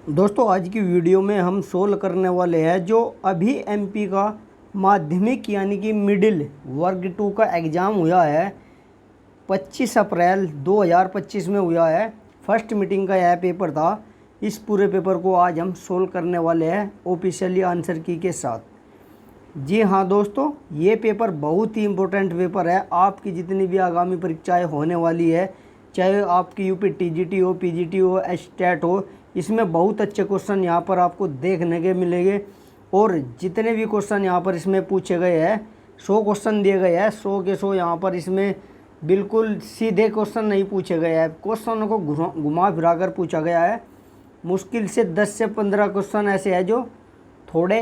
दोस्तों आज की वीडियो में हम सोल्व करने वाले हैं जो अभी एमपी का माध्यमिक यानी कि मिडिल वर्ग 2 का एग्ज़ाम हुआ है 25 अप्रैल 2025 में हुआ है। फर्स्ट मीटिंग का यह पेपर था। इस पूरे पेपर को आज हम सोल्व करने वाले हैं ऑफिशियली आंसर की के साथ। जी हाँ दोस्तों, ये पेपर बहुत ही इम्पोर्टेंट पेपर है। आपकी जितनी भी आगामी परीक्षाएं होने वाली है, चाहे आपकी यूपी टीजीटी हो, पीजीटी हो, एचटेट हो, इसमें बहुत अच्छे क्वेश्चन यहाँ पर आपको देखने के मिलेंगे। और जितने भी क्वेश्चन यहाँ पर इसमें पूछे गए हैं, 100 क्वेश्चन दिए गए हैं, 100 के 100 यहाँ पर इसमें बिल्कुल सीधे क्वेश्चन नहीं पूछे गए हैं। क्वेश्चनों को घुमा फिरा कर पूछा गया है। मुश्किल से 10 से 15 क्वेश्चन ऐसे हैं जो थोड़े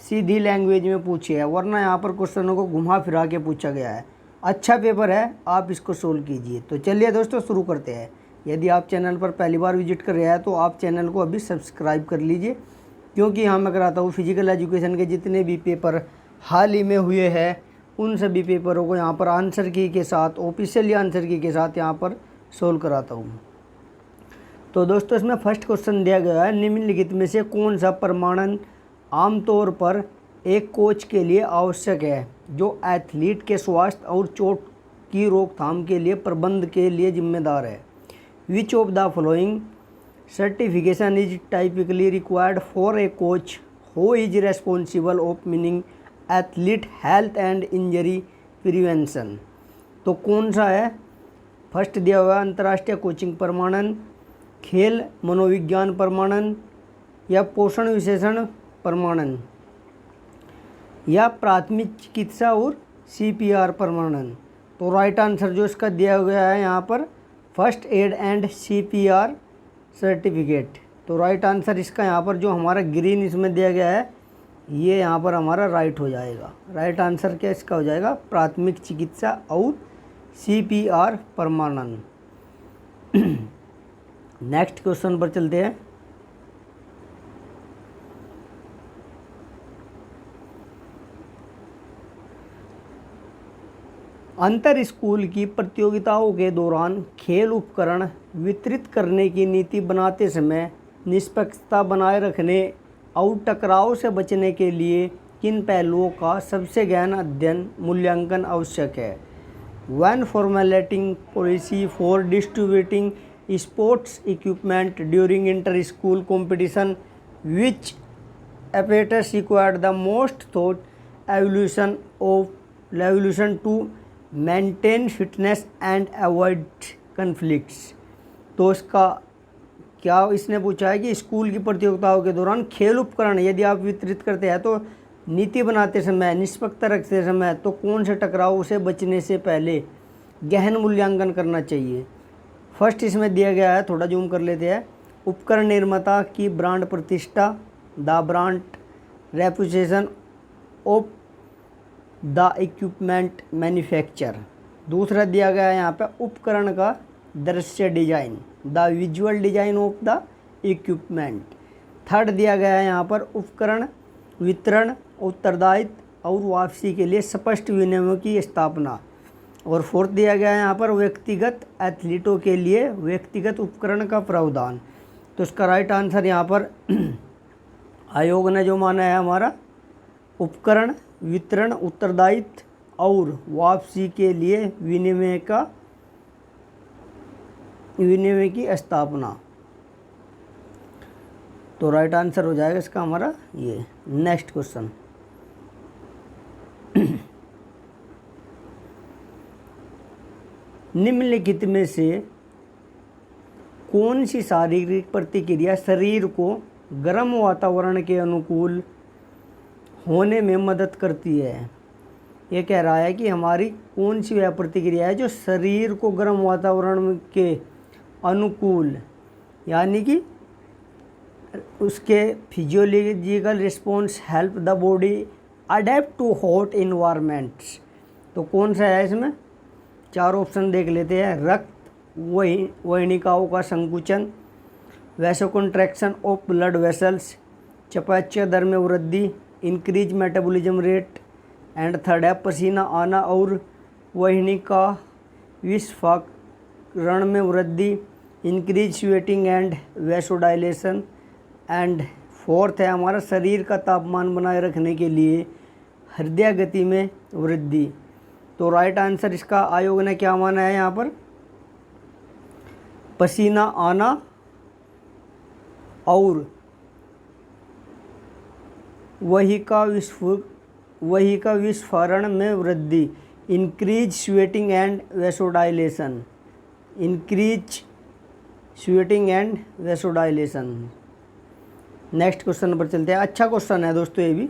सीधी लैंग्वेज में पूछे हैं, वरना यहाँ पर क्वेश्चनों को घुमा फिरा के पूछा गया है। अच्छा पेपर है, आप इसको सोल्व कीजिए। तो चलिए दोस्तों शुरू करते हैं। यदि आप चैनल पर पहली बार विजिट कर रहे हैं तो आप चैनल को अभी सब्सक्राइब कर लीजिए, क्योंकि यहाँ मैं कराता हूँ फिजिकल एजुकेशन के जितने भी पेपर हाल ही में हुए हैं उन सभी पेपरों को यहाँ पर आंसर की के साथ, ऑफिशियली आंसर की के साथ यहाँ पर सोल्व कराता हूँ। तो दोस्तों इसमें फर्स्ट क्वेश्चन दिया गया है, निम्नलिखित में से कौन सा प्रमाणन आमतौर पर एक कोच के लिए आवश्यक है जो एथलीट के स्वास्थ्य और चोट की रोकथाम के लिए प्रबंध के लिए जिम्मेदार है। Which of the following certification is typically required for a coach who is responsible of meaning athlete health and injury prevention. तो कौन सा है? फर्स्ट दिया हुआ अंतर्राष्ट्रीय कोचिंग प्रमाणन, खेल मनोविज्ञान प्रमाणन, या पोषण विशेषण प्रमाणन, या प्राथमिक चिकित्सा और सीपीआर प्रमाणन। तो राइट आंसर जो इसका दिया गया है यहाँ पर first aid and CPR certificate. तो राइट आंसर इसका यहाँ पर जो हमारा ग्रीन इसमें दिया गया है ये यहाँ पर हमारा राइट हो जाएगा। राइट आंसर क्या इसका हो जाएगा? प्राथमिक चिकित्सा और सीपीआर प्रमाणन। नेक्स्ट क्वेश्चन पर चलते हैं। अंतर स्कूल की प्रतियोगिताओं के दौरान खेल उपकरण वितरित करने की नीति बनाते समय निष्पक्षता बनाए रखने और टकराव से बचने के लिए किन पहलुओं का सबसे गहन अध्ययन मूल्यांकन आवश्यक है? When formulating policy for distributing sports equipment during inter-school competition, which apparatus required the most thought evolution to maintain fitness and avoid conflicts? तो इसका क्या इसने पूछा है कि स्कूल की प्रतियोगिताओं के दौरान खेल उपकरण यदि आप वितरित करते हैं तो नीति बनाते समय, निष्पक्षता रखते समय तो कौन से टकराव से बचने से पहले गहन मूल्यांकन करना चाहिए? फर्स्ट इसमें दिया गया है, थोड़ा जूम कर लेते हैं। उपकरण निर्माता की ब्रांड प्रतिष्ठा, the brand reputation of the equipment manufacture. दूसरा दिया गया है यहाँ पे उपकरण का दृश्य design, the visual design of the equipment. Third दिया गया है यहाँ पर उपकरण वितरण, उत्तरदायित्व और वापसी के लिए स्पष्ट विनियमों की स्थापना। और फोर्थ दिया गया है यहाँ पर व्यक्तिगत एथलीटों के लिए व्यक्तिगत उपकरण का प्रावधान। तो इसका राइट आंसर यहाँ पर आयोग ने जो माना है हमारा उपकरण वितरण, उत्तरदायित्व और वापसी के लिए विनिमय की स्थापना। तो राइट आंसर हो जाएगा इसका हमारा ये। नेक्स्ट क्वेश्चन, निम्नलिखित में से कौन सी शारीरिक प्रतिक्रिया शरीर को गर्म वातावरण के अनुकूल होने में मदद करती है? ये कह रहा है कि हमारी कौन सी वह प्रतिक्रिया है जो शरीर को गर्म वातावरण के अनुकूल, यानी कि उसके physiological response help the body adapt to hot environments. तो कौन सा है इसमें? चार ऑप्शन देख लेते हैं। रक्त वाहिनिकाओं का संकुचन, वैसोकॉन्ट्रैक्शन ऑफ ब्लड वेसल्स, चयापचय दर में वृद्धि, increase metabolism rate, and third है पसीना आना और वाहिनिका विस्फारण में वृद्धि, increase sweating and vasodilation, and fourth है हमारा शरीर का तापमान बनाए रखने के लिए हृदय गति में वृद्धि। तो राइट आंसर इसका आयोग ने क्या माना है यहाँ पर, पसीना आना और वही का विस्फोरण में वृद्धि, increase sweating and vasodilation, increase sweating and vasodilation. Next question पर चलते हैं। अच्छा क्वेश्चन है दोस्तों ये भी।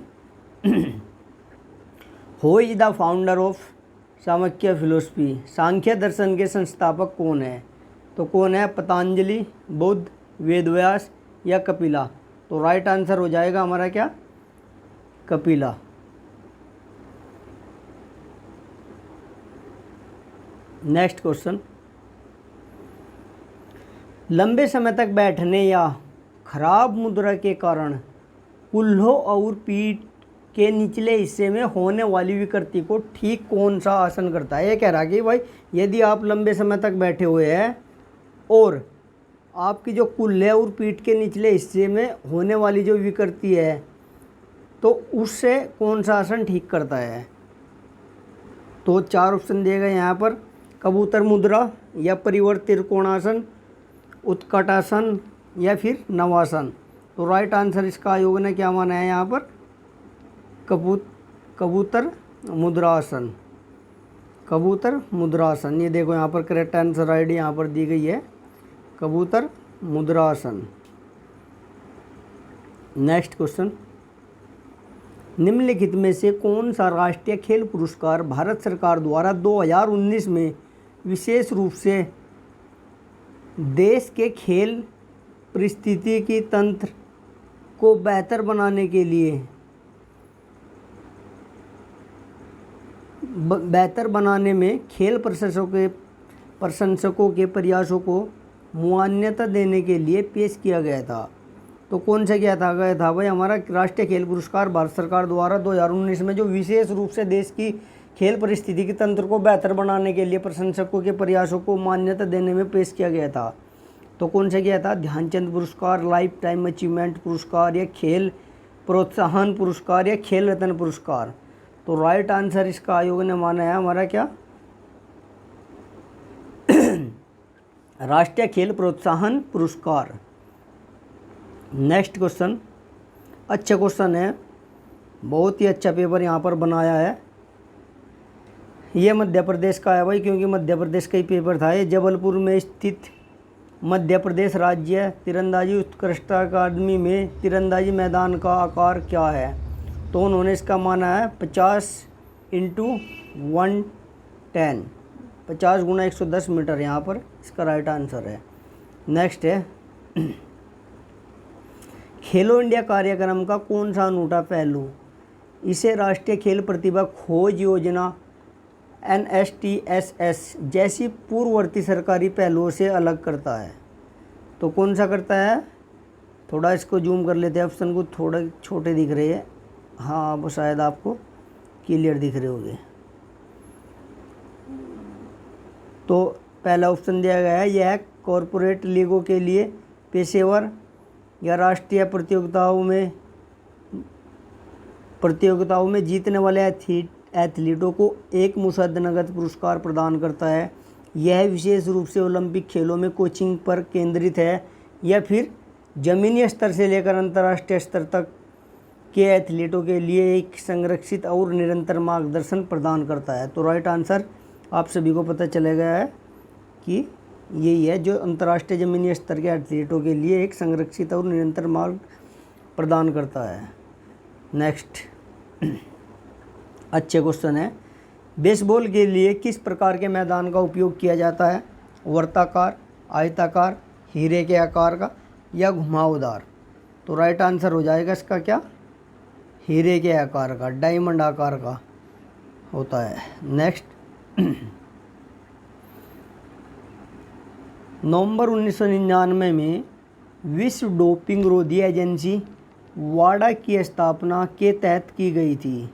Who is the founder of Sankhya philosophy, Sankhya दर्शन के संस्थापक कौन है? तो कौन है, पतंजलि, बुद्ध, वेदव्यास या कपिला? तो राइट आंसर हो जाएगा हमारा क्या, कपिला। नेक्स्ट क्वेश्चन, लंबे समय तक बैठने या खराब मुद्रा के कारण कूल्हों और पीठ के निचले हिस्से में होने वाली विकृति को ठीक कौन सा आसन करता है? ये कह रहा कि भाई यदि आप लंबे समय तक बैठे हुए हैं और आपकी जो कूल्हे और पीठ के निचले हिस्से में होने वाली जो विकृति है तो उससे कौन सा आसन ठीक करता है? तो 4 ऑप्शन दिए गए यहाँ पर, कबूतर मुद्रा या परिवर्त त्रिकोणासन, उत्कटासन या फिर नवासन। तो राइट आंसर इसका आयोग ने क्या माना है यहाँ पर, कबूतर मुद्रासन, कबूतर मुद्रासन। ये देखो यहाँ पर करेक्ट आंसर आईडी यहाँ पर दी गई है, कबूतर मुद्रासन। नेक्स्ट क्वेश्चन, निम्नलिखित में से कौन सा राष्ट्रीय खेल पुरस्कार भारत सरकार द्वारा 2019 में विशेष रूप से देश के खेल पारिस्थितिकी तंत्र को बेहतर बनाने के लिए बेहतर बनाने में खेल प्रशंसकों के प्रयासों को मान्यता देने के लिए पेश किया गया था? तो कौन सा गया था भाई हमारा राष्ट्रीय खेल पुरस्कार भारत सरकार द्वारा 2019 में जो विशेष रूप से देश की खेल पारिस्थितिकी तंत्र को बेहतर बनाने के लिए प्रशंसकों के प्रयासों को मान्यता देने में पेश किया गया था। तो कौन सा गया था, ध्यानचंद पुरस्कार, लाइफ टाइम अचीवमेंट पुरस्कार या खेल प्रोत्साहन पुरस्कार या खेल रत्न पुरस्कार? तो राइट आंसर इसका आयोग ने माना है हमारा क्या, राष्ट्रीय खेल प्रोत्साहन पुरस्कार। नेक्स्ट क्वेश्चन, अच्छा क्वेश्चन है, बहुत ही अच्छा पेपर यहाँ पर बनाया है। ये मध्य प्रदेश का है भाई, क्योंकि मध्य प्रदेश का ही पेपर था। ये जबलपुर में स्थित मध्य प्रदेश राज्य तीरंदाजी उत्कृष्टता अकादमी में तीरंदाजी मैदान का आकार क्या है? तो उन्होंने इसका माना है 50 × 110, 50 × 110 मीटर यहाँ पर इसका राइट आंसर है। नेक्स्ट है, खेलो इंडिया कार्यक्रम का कौन सा अनूठा पहलू इसे राष्ट्रीय खेल प्रतिभा खोज योजना NSTSS जैसी पूर्ववर्ती सरकारी पहलुओं से अलग करता है? तो कौन सा करता है? थोड़ा इसको जूम कर लेते हैं, ऑप्शन को थोड़े छोटे दिख रहे हैं। हाँ वो शायद आपको क्लियर दिख रहे होंगे। तो पहला ऑप्शन दिया गया है, यह कॉरपोरेट लीगों के लिए पेशेवर या राष्ट्रीय प्रतियोगिताओं में जीतने वाले एथलीटों को एक मुश्त नकद पुरस्कार प्रदान करता है। यह विशेष रूप से ओलंपिक खेलों में कोचिंग पर केंद्रित है या फिर ज़मीनी स्तर से लेकर अंतर्राष्ट्रीय स्तर तक के एथलीटों के लिए एक संरक्षित और निरंतर मार्गदर्शन प्रदान करता है? तो राइट आंसर आप सभी को पता चला गया है कि यही है, जो अंतर्राष्ट्रीय ज़मीनी स्तर के एथलीटों के लिए एक संरक्षित और निरंतर मार्ग प्रदान करता है। नेक्स्ट अच्छे क्वेश्चन है, बेसबॉल के लिए किस प्रकार के मैदान का उपयोग किया जाता है? वर्ताकार, आयताकार, हीरे के आकार का या घुमावदार? तो राइट आंसर हो जाएगा इसका क्या, हीरे के आकार का, डायमंड आकार का होता है। नेक्स्ट, नवंबर 1999 में विश्व डोपिंग रोधी एजेंसी वाडा की स्थापना के तहत की गई थी?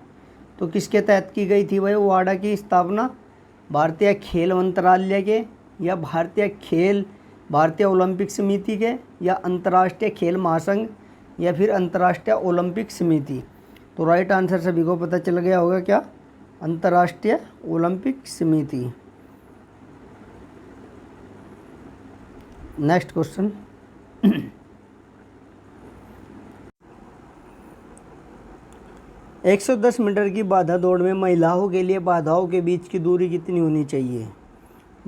तो किसके तहत की गई थी भाई वाडा की स्थापना? भारतीय खेल मंत्रालय के या भारतीय ओलंपिक समिति के या अंतर्राष्ट्रीय खेल महासंघ या फिर अंतर्राष्ट्रीय ओलंपिक समिति। तो राइट आंसर सभी को पता चल गया होगा क्या, अंतर्राष्ट्रीय ओलंपिक समिति। नेक्स्ट क्वेश्चन, 110 मीटर की बाधा दौड़ में महिलाओं के लिए बाधाओं के बीच की दूरी कितनी होनी चाहिए।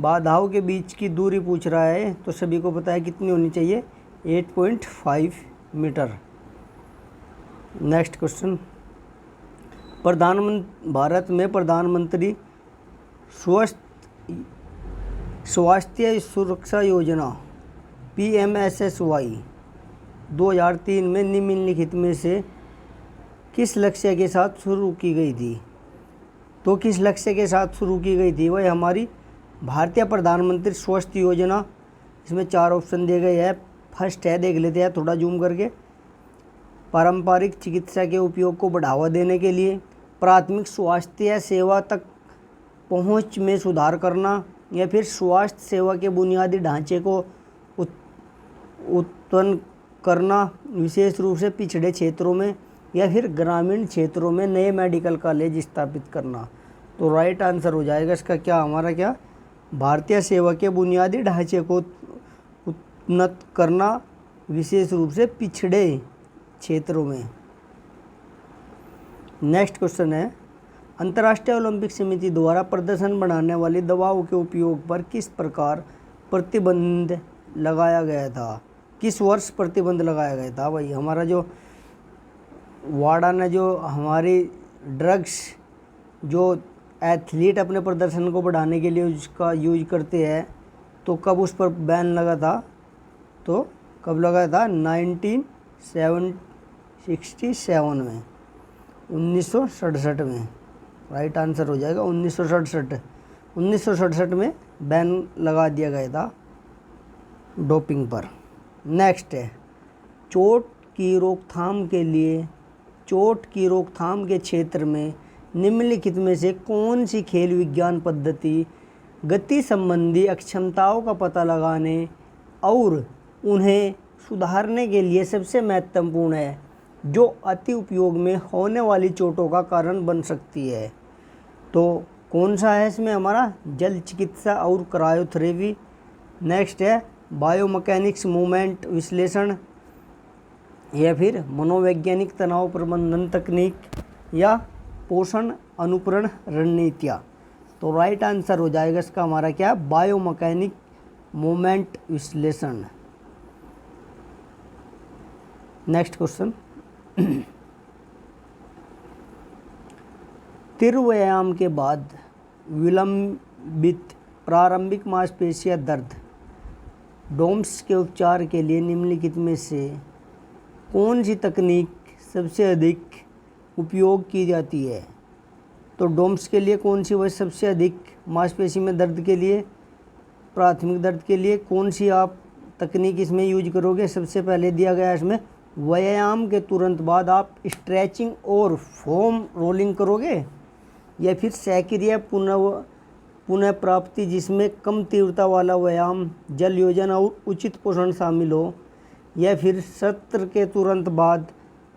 बाधाओं के बीच की दूरी पूछ रहा है, तो सभी को पता है कितनी होनी चाहिए, 8.5 मीटर। नेक्स्ट क्वेश्चन, भारत में प्रधानमंत्री स्वास्थ्य सुरक्षा योजना PMSSY 2003 में निम्नलिखित में से किस लक्ष्य के साथ शुरू की गई थी। तो किस लक्ष्य के साथ शुरू की गई थी, वह हमारी भारतीय प्रधानमंत्री स्वास्थ्य योजना। इसमें 4 ऑप्शन दिए गए हैं। फर्स्ट है, देख लेते हैं थोड़ा जूम करके, पारंपरिक चिकित्सा के उपयोग को बढ़ावा देने के लिए, प्राथमिक स्वास्थ्य सेवा तक पहुंच में सुधार करना, या फिर स्वास्थ्य सेवा के बुनियादी ढांचे को उत्पन्न करना, विशेष रूप से पिछड़े क्षेत्रों में, या फिर ग्रामीण क्षेत्रों में नए मेडिकल कॉलेज स्थापित करना। तो राइट आंसर हो जाएगा इसका क्या, हमारा क्या, भारतीय सेवा के बुनियादी ढांचे को उन्नत करना, विशेष रूप से पिछड़े क्षेत्रों में। नेक्स्ट क्वेश्चन है, अंतर्राष्ट्रीय ओलंपिक समिति द्वारा प्रदर्शन बढ़ाने वाली दवाओं के उपयोग पर किस प्रकार प्रतिबंध लगाया गया था। किस वर्ष प्रतिबंध लगाया गया था। भाई हमारा जो वाडा ने जो हमारी ड्रग्स जो एथलीट अपने प्रदर्शन को बढ़ाने के लिए उसका यूज करते हैं, तो कब उस पर बैन लगा था, तो कब लगा था, 1967 में, 1967 में। राइट आंसर हो जाएगा 1967 में बैन लगा दिया गया था डोपिंग पर। नेक्स्ट है, चोट की रोकथाम के क्षेत्र में निम्नलिखित में से कौन सी खेल विज्ञान पद्धति गति संबंधी अक्षमताओं का पता लगाने और उन्हें सुधारने के लिए सबसे महत्वपूर्ण है, जो अति उपयोग में होने वाली चोटों का कारण बन सकती है। तो कौन सा है इसमें हमारा, जल चिकित्सा और क्रायोथेरेपी। नेक्स्ट है, बायोमैकेनिक्स मूवमेंट विश्लेषण, या फिर मनोवैज्ञानिक तनाव प्रबंधन तकनीक, या पोषण अनुकरण रणनीतियाँ। तो राइट आंसर हो जाएगा इसका हमारा क्या, बायोमैकेनिक मूवमेंट विश्लेषण। नेक्स्ट क्वेश्चन, तीव्र व्यायाम के बाद विलंबित प्रारंभिक मांसपेशियां दर्द डोम्स के उपचार के लिए निम्नलिखित में से कौन सी तकनीक सबसे अधिक उपयोग की जाती है। तो डोम्स के लिए कौन सी वह सबसे अधिक, मांसपेशी में दर्द के लिए, प्राथमिक दर्द के लिए कौन सी आप तकनीक इसमें यूज करोगे। सबसे पहले दिया गया इसमें, व्यायाम के तुरंत बाद आप स्ट्रेचिंग और फोम रोलिंग करोगे, या फिर सक्रिय पुनः प्राप्ति जिसमें कम तीव्रता वाला व्यायाम, जल योजन और उचित पोषण शामिल हो, या फिर सत्र के तुरंत बाद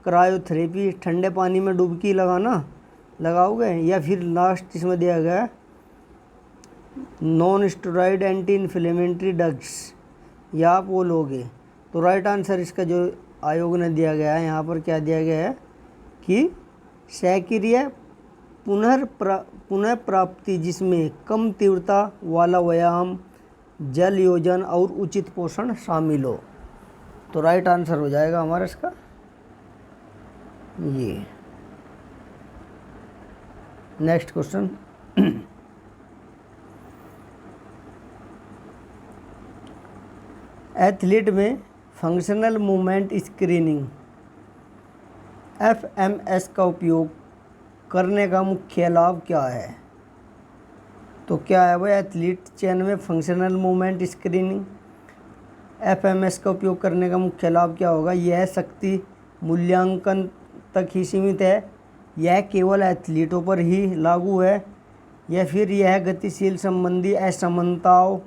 क्रायोथेरेपी, ठंडे पानी में डुबकी लगाओगे, या फिर लास्ट इसमें दिया गया non steroid anti inflammatory drugs, या आप वो लोगे। तो राइट आंसर इसका जो आयोग ने दिया गया है यहाँ पर क्या दिया गया है कि सक्रिय पुनः प्राप्ति जिसमें कम तीव्रता वाला व्यायाम, जल योजन और उचित पोषण शामिल हो। तो राइट आंसर हो जाएगा हमारा इसका ये। नेक्स्ट क्वेश्चन, एथलीट में फंक्शनल मूवमेंट स्क्रीनिंग FMS का उपयोग करने का मुख्य लाभ क्या है। तो क्या है वह, एथलीट चयन में फंक्शनल मूवमेंट स्क्रीनिंग FMS का उपयोग करने का मुख्य लाभ क्या होगा। यह शक्ति मूल्यांकन तक ही सीमित है, यह केवल एथलीटों पर ही लागू है, या फिर यह गतिशील संबंधी असमानताओं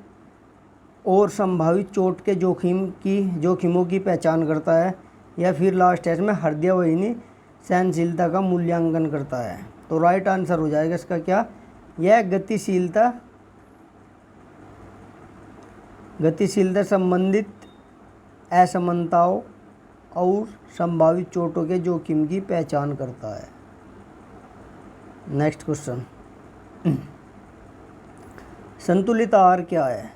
और संभावित चोट के जोखिमों की पहचान करता है, या फिर लास्ट है इसमें हृदय वाहिनी सहनशीलता का मूल्यांकन करता है। तो राइट आंसर हो जाएगा इसका क्या, यह गतिशीलता संबंधित असमानताओं और संभावित चोटों के जोखिम की पहचान करता है। नेक्स्ट क्वेश्चन, संतुलित आहार क्या है?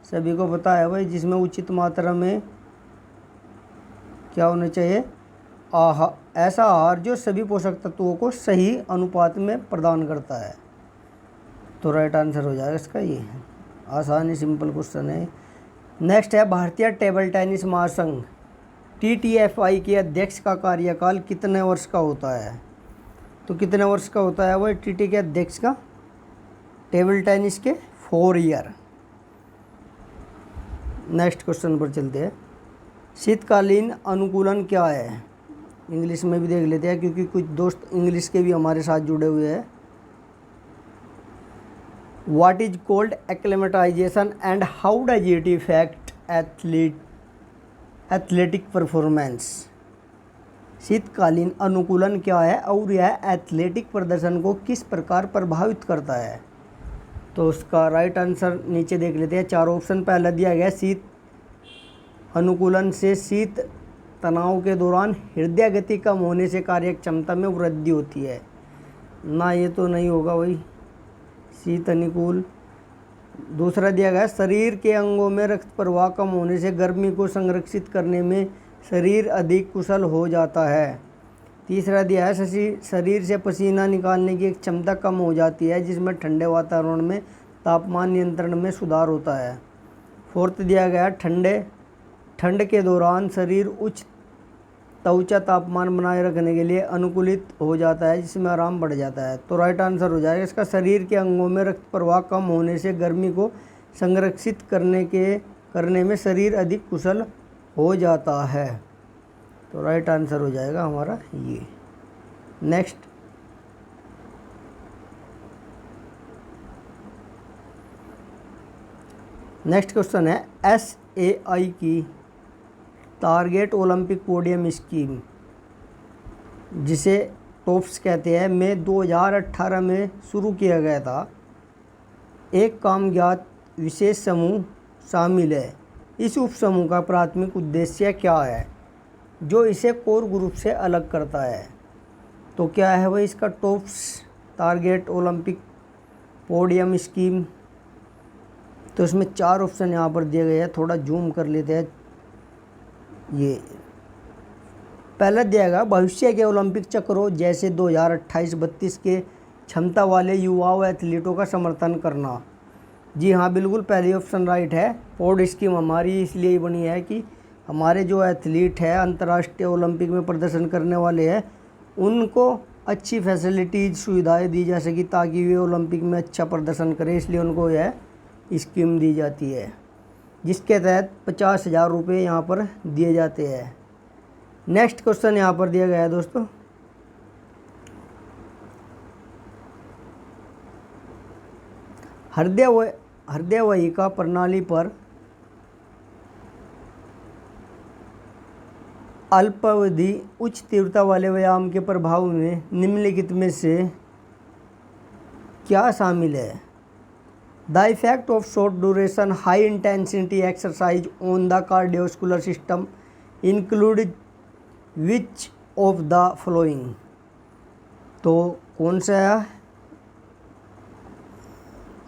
सभी को पता है भाई, जिसमें उचित मात्रा में क्या होना चाहिए, ऐसा आहार जो सभी पोषक तत्वों को सही अनुपात में प्रदान करता है। तो राइट आंसर हो जाएगा इसका ये, आसान ही सिंपल क्वेश्चन है। नेक्स्ट है, भारतीय टेबल टेनिस महासंघ TTFI के अध्यक्ष का कार्यकाल कितने वर्ष का होता है? तो कितने वर्ष का होता है वह TT के अध्यक्ष का, टेबल टेनिस के 4 ईयर। नेक्स्ट क्वेश्चन पर चलते हैं, शीतकालीन अनुकूलन क्या है? इंग्लिश में भी देख लेते हैं क्योंकि कुछ दोस्त इंग्लिश के भी हमारे साथ जुड़े हुए हैं। What is called acclimatization and how does it affect athletic performance? शीतकालीन अनुकूलन क्या है और यह एथलेटिक प्रदर्शन को किस प्रकार प्रभावित करता है? तो उसका राइट आंसर नीचे देख लेते हैं, 4 ऑप्शन। पहला दिया गया, शीत अनुकूलन से शीत तनाव के दौरान हृदय गति कम होने से कार्य क्षमता में वृद्धि होती है। ना, ये तो नहीं होगा भाई शीत अनुकूल। दूसरा दिया गया, शरीर के अंगों में रक्त प्रवाह कम होने से गर्मी को संरक्षित करने में शरीर अधिक कुशल हो जाता है। तीसरा दिया है, शरीर से पसीना निकालने की क्षमता कम हो जाती है जिसमें ठंडे वातावरण में तापमान नियंत्रण में सुधार होता है। फोर्थ दिया गया, ठंड के दौरान शरीर उच्च त्वचा तापमान बनाए रखने के लिए अनुकूलित हो जाता है जिसमें आराम बढ़ जाता है। तो राइट आंसर हो जाएगा इसका, शरीर के अंगों में रक्त प्रवाह कम होने से गर्मी को संरक्षित करने में शरीर अधिक कुशल हो जाता है। तो राइट आंसर हो जाएगा हमारा ये। नेक्स्ट क्वेश्चन है, SAI की टारगेट ओलंपिक पोडियम स्कीम, जिसे टॉप्स कहते हैं, में 2018 में शुरू किया गया था। एक कामयाब विशेष समूह शामिल है। इस उपसमूह का प्राथमिक उद्देश्य क्या है जो इसे कोर ग्रुप से अलग करता है? तो क्या है वह इसका tops target Olympic podium scheme? तो इसमें 4 ऑप्शन यहाँ पर दिए गए हैं, थोड़ा जूम कर लेते हैं। ये पहला दिया गया, भविष्य के ओलंपिक चक्रों जैसे 2028-32 के क्षमता वाले युवाओं एथलीटों का समर्थन करना। जी हाँ, बिल्कुल पहली ऑप्शन राइट है। पोड स्कीम हमारी इसलिए बनी है कि हमारे जो एथलीट है अंतर्राष्ट्रीय ओलंपिक में प्रदर्शन करने वाले हैं उनको अच्छी फैसिलिटीज सुविधाएं दी जा सकी ताकि वे ओलंपिक में अच्छा प्रदर्शन करें, इसलिए उनको यह स्कीम दी जाती है जिसके तहत 50,000 रुपये यहाँ पर दिए जाते हैं। नेक्स्ट क्वेश्चन यहाँ पर दिया गया है दोस्तों, हृदय वाहिका प्रणाली पर अल्पावधि उच्च तीव्रता वाले व्यायाम के प्रभाव में निम्नलिखित में से क्या शामिल है? The effect of short duration high intensity exercise on the cardiovascular system include which of the following? तो कौन सा है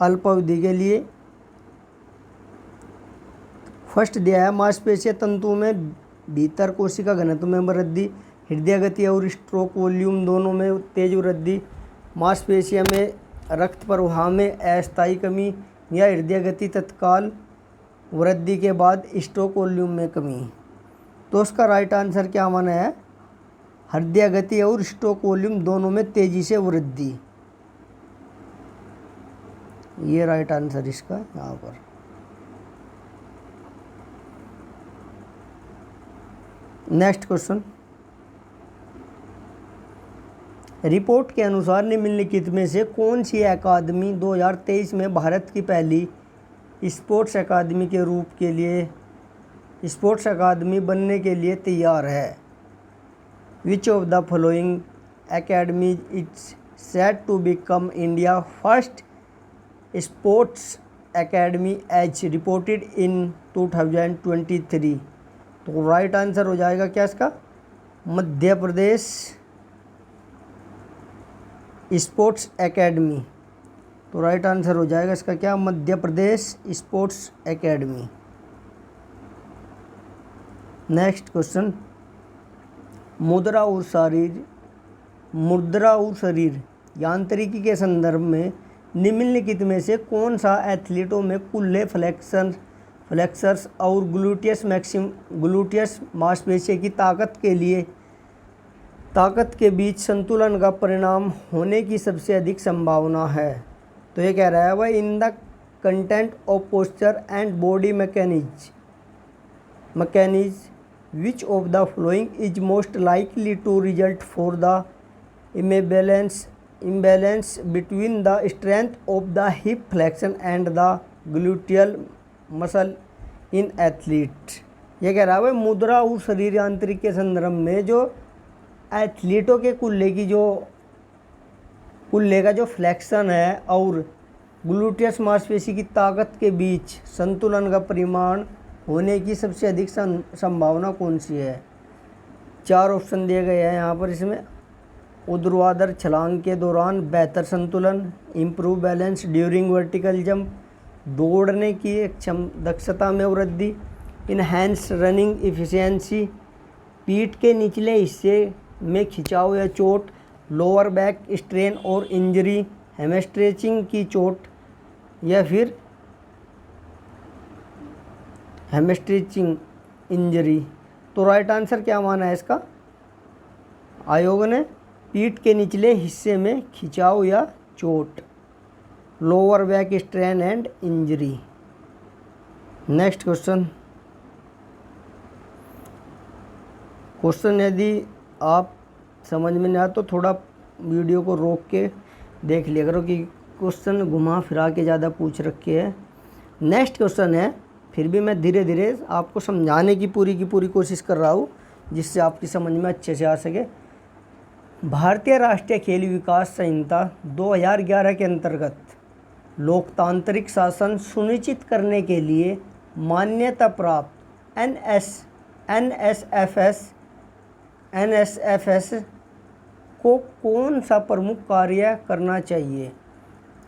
अल्पावधि के लिए? फर्स्ट दिया है, मांसपेशीय तंतु में भीतर कोशिका घनत्व में वृद्धि, हृदय गति और स्ट्रोक वॉल्यूम दोनों में तेज वृद्धि, मांसपेशियों में रक्त प्रवाह में अस्थायी कमी, या हृदय गति तत्काल वृद्धि के बाद स्ट्रोक वॉल्यूम में कमी। तो उसका राइट आंसर क्या माना है? हृदय गति और स्ट्रोक वॉल्यूम दोनों में तेजी से वृद्धि। ये राइट आंसर इसका यहाँ पर। नेक्स्ट क्वेश्चन, रिपोर्ट के अनुसार निम्नलिखित में से कौन सी अकादमी 2023 में भारत की पहली स्पोर्ट्स अकादमी के रूप के लिए स्पोर्ट्स अकादमी बनने के लिए तैयार है? Which of the following academy is set to become India first sports academy as reported in 2023? तो राइट आंसर हो जाएगा क्या इसका? Madhya Pradesh sports academy. तो राइट आंसर हो जाएगा इसका क्या? Madhya Pradesh sports academy. Next question, मुद्रा और शरीर यांत्रिकी के संदर्भ में निम्नलिखित में से कौन सा एथलीटों में कुल्ले फ्लेक्सर्स और ग्लूटियस मांसपेशियों की ताकत के बीच संतुलन का परिणाम होने की सबसे अधिक संभावना है? तो ये कह रहा है भाई, in the content of posture and body mechanism which of the following is most likely to result for the imbalance between the strength of the hip flexion and the gluteal muscle in athlete। ये कह रहा है मुद्रा और शरीर यांत्रिक के संदर्भ में जो एथलीटों के कुल्ले का जो फ्लेक्शन है और ग्लूटियस मांसपेशी की ताकत के बीच संतुलन का परिमाण होने की सबसे अधिक संभावना कौन सी है? 4 ऑप्शन दिए गए हैं यहाँ पर। इसमें ऊर्ध्वाधर छलांग के दौरान बेहतर संतुलन, improve balance during vertical jump, दौड़ने की दक्षता में वृद्धि, इनहैंस रनिंग इफिशिएंसी, पीठ के निचले हिस्से में खिंचाव या चोट, लोअर बैक स्ट्रेन और इंजरी, हैमस्ट्रेचिंग की चोट या फिर हैमस्ट्रेचिंग इंजरी। तो राइट आंसर क्या माना है इसका आयोग ने? पीठ के निचले हिस्से में खिंचाव या चोट, lower back strain and injury. Next question यदि आप समझ में नहीं आया तो थोड़ा वीडियो को रोक के देख लिया करो कि क्वेश्चन घुमा फिरा के ज़्यादा पूछ रखे हैं। नेक्स्ट क्वेश्चन है, फिर भी मैं धीरे धीरे आपको समझाने की पूरी कोशिश कर रहा हूँ जिससे आपकी समझ में अच्छे से आ सके। भारतीय राष्ट्रीय खेल विकास संहिता 2011 के अंतर्गत लोकतांत्रिक शासन सुनिश्चित करने के लिए मान्यता प्राप्त एनएसएफएस को कौन सा प्रमुख कार्य करना चाहिए?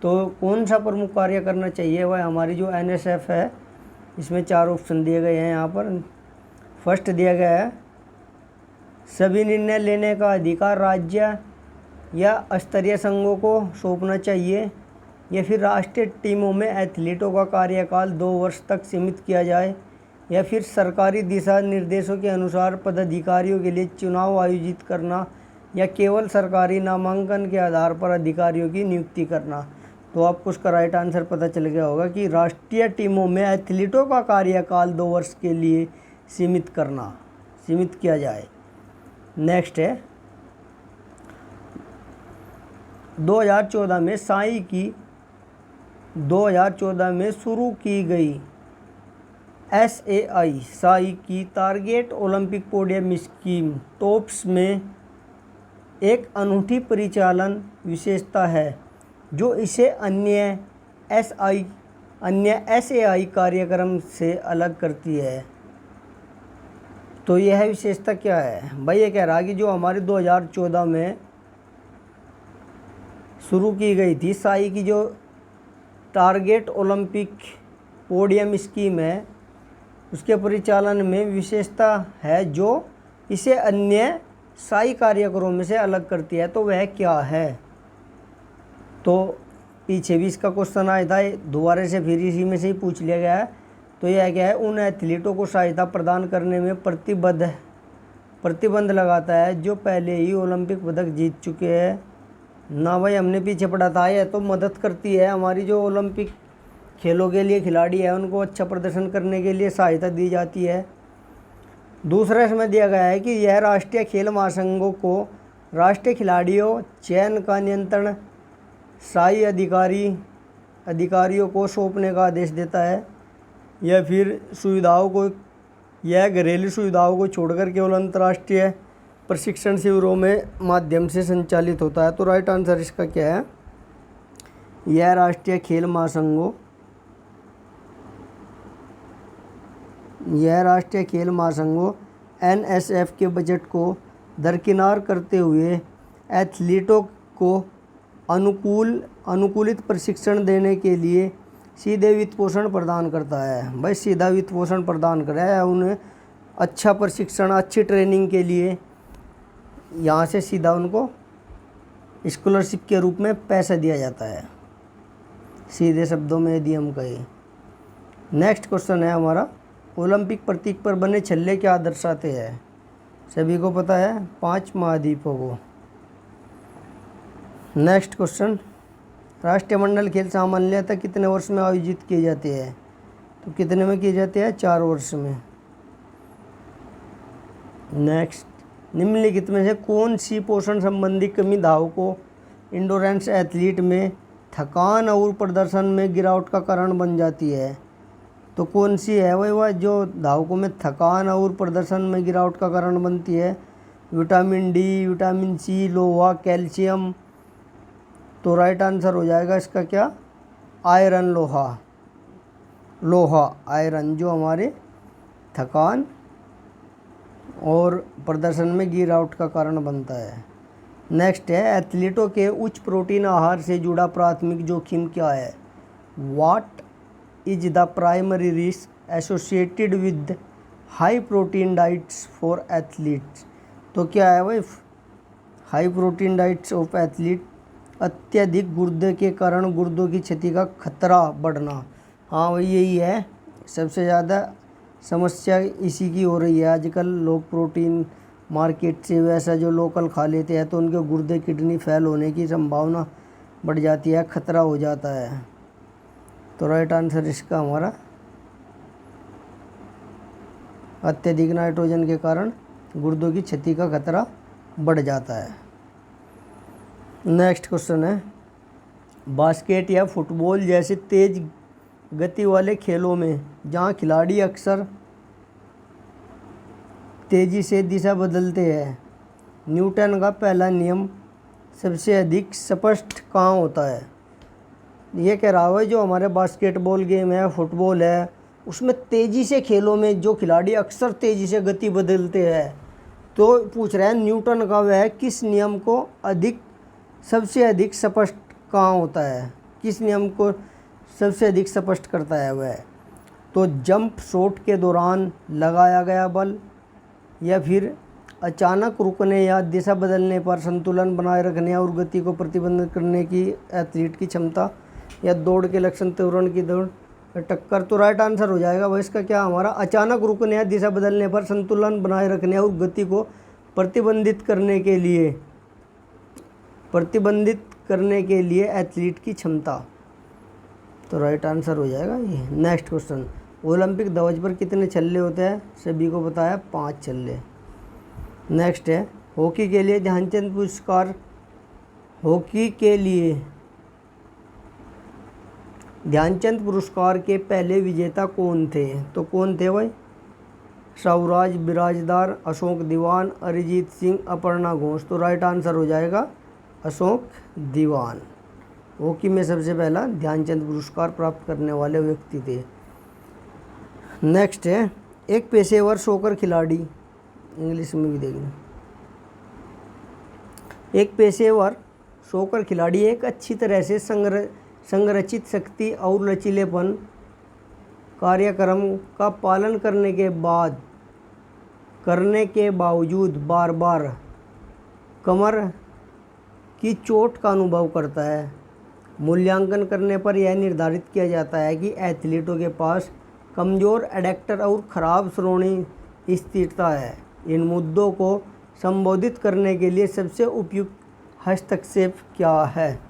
तो कौन सा प्रमुख कार्य करना चाहिए? वह हमारी जो एनएसएफ है, इसमें 4 ऑप्शन दिए गए हैं यहाँ पर। फर्स्ट दिया गया है सभी निर्णय लेने का अधिकार राज्य या स्तरीय संघों को सौंपना चाहिए, या फिर राष्ट्रीय टीमों में एथलीटों का कार्यकाल 2 वर्ष तक सीमित किया जाए, या फिर सरकारी दिशा निर्देशों के अनुसार पदाधिकारियों के लिए चुनाव आयोजित करना, या केवल सरकारी नामांकन के आधार पर अधिकारियों की नियुक्ति करना। तो आपको उसका राइट आंसर पता चल गया होगा कि राष्ट्रीय टीमों में एथलीटों का कार्यकाल 2 वर्ष के लिए सीमित किया जाए। नेक्स्ट है 2014 में शुरू की गई साई की target Olympic podium scheme tops में एक अनूठी परिचालन विशेषता है जो इसे अन्य एसएआई कार्यक्रम से अलग करती है। तो यह विशेषता क्या है भाई? ये कह रहा है कि जो हमारी 2014 में शुरू की गई थी साई की जो टारगेट ओलंपिक पोडियम स्कीम है, उसके परिचालन में विशेषता है जो इसे अन्य साई कार्यक्रमों से अलग करती है। तो वह क्या है? तो पीछे भी इसका क्वेश्चन आया था, दोबारा से फिर इसी में से ही पूछ लिया गया है। तो यह क्या है? उन एथलीटों को सहायता प्रदान करने में प्रतिबंध लगाता है जो पहले ही ओलंपिक पदक जीत चुके हैं। ना भाई हमने पीछे पढ़ा था, यह तो मदद करती है हमारी जो ओलंपिक खेलों के लिए खिलाड़ी है उनको अच्छा प्रदर्शन करने के लिए सहायता दी जाती है। दूसरा इसमें दिया गया है कि यह राष्ट्रीय खेल महासंघों को राष्ट्रीय खिलाड़ियों चयन का नियंत्रण साई अधिकारियों को सौंपने का आदेश देता है, या फिर सुविधाओं को यह घरेलू सुविधाओं को छोड़कर केवल अंतर्राष्ट्रीय प्रशिक्षण शिविरों में माध्यम से संचालित होता है। तो राइट आंसर इसका क्या है? यह राष्ट्रीय खेल महासंघों NSF के बजट को दरकिनार करते हुए एथलीटों को अनुकूलित प्रशिक्षण देने के लिए सीधे वित्त पोषण प्रदान करता है। भाई सीधा वित्त पोषण प्रदान कर रहा है उन्हें, अच्छा प्रशिक्षण, अच्छी ट्रेनिंग के लिए यहाँ से सीधा उनको स्कॉलरशिप के रूप में पैसा दिया जाता है, सीधे शब्दों में यदि हम कहें। नेक्स्ट क्वेश्चन है हमारा, ओलंपिक प्रतीक पर बने छल्ले क्या दर्शाते हैं? सभी को पता है, 5 महाद्वीपों को। नेक्स्ट क्वेश्चन, राष्ट्रमंडल खेल सामान्यतः कितने वर्ष में आयोजित किए जाते हैं? तो कितने में किए जाते हैं? 4 वर्ष में। नेक्स्ट, निम्नलिखित में से कौन सी पोषण संबंधी कमी धावकों इंडोरेंस एथलीट में थकान और प्रदर्शन में गिरावट का कारण बन जाती है? तो कौन सी है वह जो धावकों में थकान और प्रदर्शन में गिरावट का कारण बनती है? विटामिन डी, विटामिन सी, लोहा, कैल्शियम। तो राइट आंसर हो जाएगा इसका क्या? आयरन। लोहा आयरन जो हमारे थकान और प्रदर्शन में गिरावट का कारण बनता है। नेक्स्ट है, एथलीटों के उच्च प्रोटीन आहार से जुड़ा प्राथमिक जोखिम क्या है? What is the primary risk associated with high protein diets for athletes? तो क्या है भाई? High protein diets of athlete, अत्यधिक गुर्दे के कारण गुर्दों की क्षति का खतरा बढ़ना। हाँ भाई यही है, सबसे ज़्यादा समस्या इसी की हो रही है आजकल। लोग प्रोटीन मार्केट से वैसा जो लोकल खा लेते हैं तो उनके गुर्दे किडनी फेल होने की संभावना बढ़ जाती है, खतरा हो जाता है। तो राइट आंसर इसका हमारा अत्यधिक नाइट्रोजन के कारण गुर्दों की क्षति का खतरा बढ़ जाता है। नेक्स्ट क्वेश्चन है, बास्केट या फुटबॉल जैसे तेज गति वाले खेलों में जहां खिलाड़ी अक्सर तेजी से दिशा बदलते हैं, न्यूटन का पहला नियम सबसे अधिक स्पष्ट कहाँ होता है? ये कह रहा है जो हमारे बास्केटबॉल गेम है, फुटबॉल है, उसमें तेज़ी से खेलों में जो खिलाड़ी अक्सर तेज़ी से गति बदलते हैं, तो पूछ रहे हैं न्यूटन का वह किस नियम को सबसे अधिक स्पष्ट कहाँ होता है? किस नियम को सबसे अधिक स्पष्ट करता है वह? तो जंप शॉट के दौरान लगाया गया बल, या फिर अचानक रुकने या दिशा बदलने पर संतुलन बनाए रखने और गति को प्रतिबंधित करने की एथलीट की क्षमता, या दौड़ के लक्षण त्वरण की दौड़ टक्कर। तो राइट आंसर हो जाएगा वह इसका क्या हमारा? अचानक रुकने या दिशा बदलने पर संतुलन बनाए रखने और गति को प्रतिबंधित करने के लिए एथलीट की क्षमता। तो राइट आंसर हो जाएगा ये। नेक्स्ट क्वेश्चन, ओलंपिक ध्वज पर कितने छल्ले होते हैं? सभी को पता है, 5 छल्ले। नेक्स्ट है, हॉकी के लिए ध्यानचंद पुरस्कार, हॉकी के लिए ध्यानचंद पुरस्कार के पहले विजेता कौन थे? तो कौन थे भाई? शाहराज बिराजदार, अशोक दीवान, अरिजीत सिंह, अपर्णा घोष। तो राइट आंसर हो जाएगा अशोक दीवान। हॉकी में सबसे पहला ध्यानचंद पुरस्कार प्राप्त करने वाले व्यक्ति थे। नेक्स्ट है, एक पेशेवर सॉकर खिलाड़ी, इंग्लिश में भी देखना, एक पेशेवर सॉकर खिलाड़ी एक अच्छी तरह से संरचित शक्ति और लचीलेपन कार्यक्रम का पालन करने के बावजूद बार बार कमर की चोट का अनुभव करता है। मूल्यांकन करने पर यह निर्धारित किया जाता है कि एथलीटों के पास कमज़ोर एडेक्टर और ख़राब श्रोणि स्थिरता है। इन मुद्दों को संबोधित करने के लिए सबसे उपयुक्त हस्तक्षेप क्या है?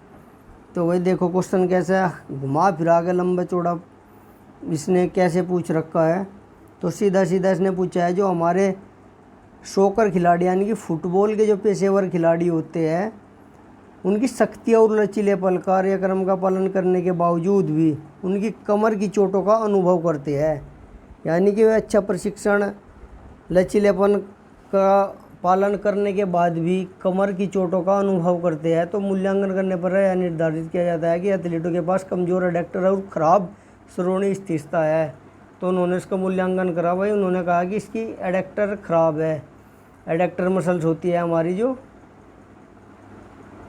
तो वही देखो क्वेश्चन कैसे घुमा फिरा के लंबा चौड़ा इसने कैसे पूछ रखा है। तो सीधा सीधा इसने पूछा है जो हमारे सॉकर खिलाड़ी यानी कि फुटबॉल के जो पेशेवर खिलाड़ी होते हैं उनकी शक्ति और लचीलेपन कार्यक्रम का पालन करने के बावजूद भी उनकी कमर की चोटों का अनुभव करते हैं। यानी कि वे अच्छा प्रशिक्षण लचीलेपन का पालन करने के बाद भी कमर की चोटों का अनुभव करते हैं, तो मूल्यांकन करने पर यह निर्धारित किया जाता है कि एथलीटों के पास कमज़ोर एडेक्टर और ख़राब श्रोणि स्थिरता है। तो उन्होंने इसका मूल्यांकन करा भाई, उन्होंने कहा कि इसकी एडेक्टर ख़राब है, एडेक्टर मसल्स होती है हमारी जो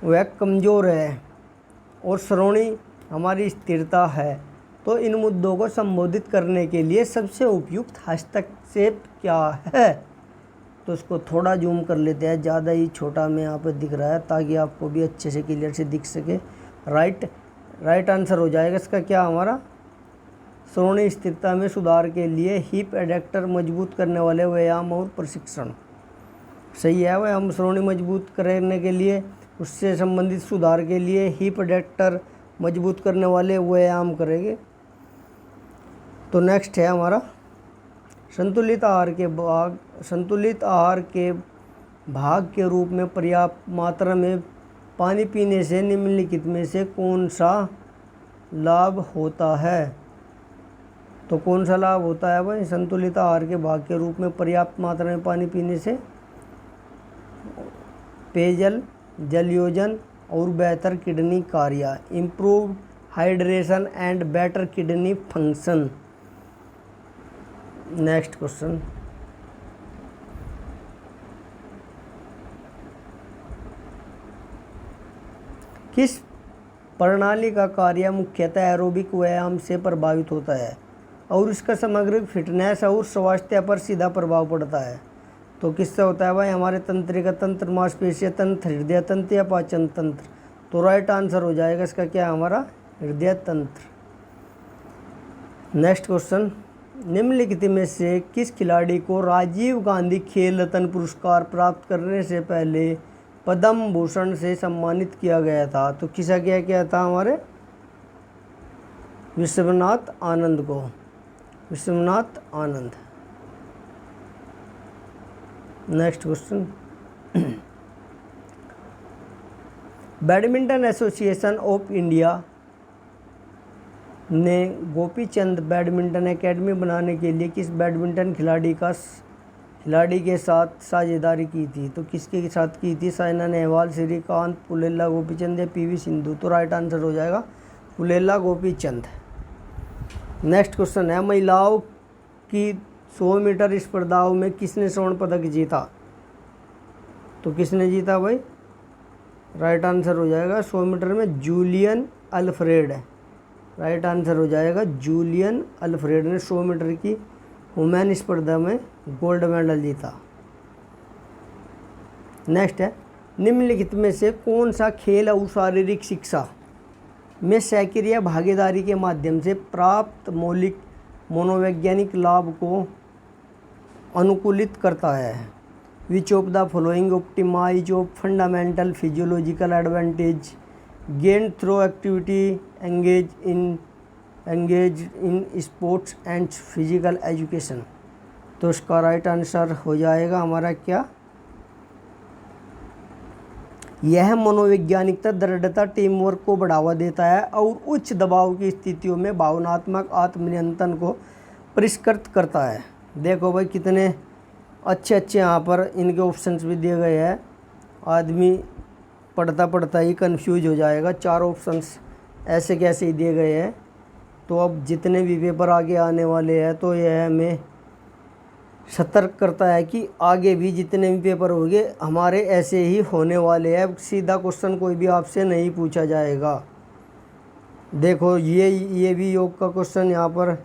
वह कमज़ोर है और श्रोणि हमारी स्थिरता है। तो इन मुद्दों को संबोधित करने के लिए सबसे उपयुक्त हस्तक्षेप क्या है? तो इसको थोड़ा जूम कर लेते हैं, ज़्यादा ही छोटा में यहाँ पर दिख रहा है ताकि आपको भी अच्छे से क्लियर से दिख सके। राइट आंसर हो जाएगा इसका क्या हमारा, श्रोणि स्थिरता में सुधार के लिए हिप एडेक्टर मजबूत करने वाले व्यायाम और प्रशिक्षण। सही है वह, हम श्रोणि मजबूत करने के लिए उससे संबंधित सुधार के लिए हिप एडेक्टर मजबूत करने वाले व्यायाम करेंगे। तो नेक्स्ट है हमारा संतुलित आहार के भाग के रूप में पर्याप्त मात्रा में पानी पीने से निम्नलिखित में से कौन सा लाभ होता है? तो कौन सा लाभ होता है भाई संतुलित आहार के भाग के रूप में पर्याप्त मात्रा में पानी पीने से? पेयजल, जलयोजन और बेहतर किडनी कार्य, improved hydration and better kidney function. Next question, किस प्रणाली का कार्य मुख्यतः एरोबिक व्यायाम से प्रभावित होता है और इसका समग्र फिटनेस और स्वास्थ्य पर सीधा प्रभाव पड़ता है? तो किससे होता है भाई, हमारे तंत्रिका तंत्र, मांसपेशीय तंत्र, हृदय तंत्र या पाचन तंत्र? तो राइट आंसर हो जाएगा इसका क्या हमारा, हृदय तंत्र। नेक्स्ट क्वेश्चन, निम्नलिखित में से किस खिलाड़ी को राजीव गांधी खेल रत्न पुरस्कार प्राप्त करने से पहले पद्म भूषण से सम्मानित किया गया था? तो किसा क्या था हमारे, विश्वनाथ आनंद को, Viswanathan Anand. Next question, badminton association of India ने गोपीचंद बैडमिंटन एकेडमी बनाने के लिए किस बैडमिंटन खिलाड़ी के साथ साझेदारी की थी? तो किसके साथ की थी? साइना नेहवाल, श्रीकांत, पुलेला गोपीचंद या पीवी सिंधु? तो राइट आंसर हो जाएगा पुलेला गोपीचंद। नेक्स्ट क्वेश्चन है, महिलाओं की 100 मीटर स्पर्धाओं में किसने स्वर्ण पदक जीता? तो किसने जीता भाई, राइट आंसर हो जाएगा 100 मीटर में जूलियन अल्फ्रेड। राइट आंसर हो जाएगा जूलियन अल्फ्रेड ने 100 मीटर की वुमेन स्पर्धा में गोल्ड मेडल जीता। नेक्स्ट है, निम्नलिखित में से कौन सा खेल और शारीरिक शिक्षा में सक्रिय भागीदारी के माध्यम से प्राप्त मौलिक मनोवैज्ञानिक लाभ को अनुकूलित करता है? Which of the following optimize of fundamental physiological advantage gain through activity engage in sports and physical education? तो इसका राइट आंसर हो जाएगा हमारा क्या, यह मनोवैज्ञानिकता, दृढ़ता, टीम वर्क को बढ़ावा देता है और उच्च दबाव की स्थितियों में भावनात्मक आत्मनियंत्रण को परिष्कृत करता है। देखो भाई कितने अच्छे यहाँ पर इनके ऑप्शंस भी दिए गए हैं, आदमी पढ़ता ही कंफ्यूज हो जाएगा। 4 ऑप्शंस ऐसे कैसे ही दिए गए हैं। तो अब जितने भी पेपर आगे आने वाले हैं तो यह हमें सतर्क करता है कि आगे भी जितने भी पेपर होंगे हमारे ऐसे ही होने वाले हैं। सीधा क्वेश्चन कोई भी आपसे नहीं पूछा जाएगा। देखो ये भी योग का क्वेश्चन यहाँ पर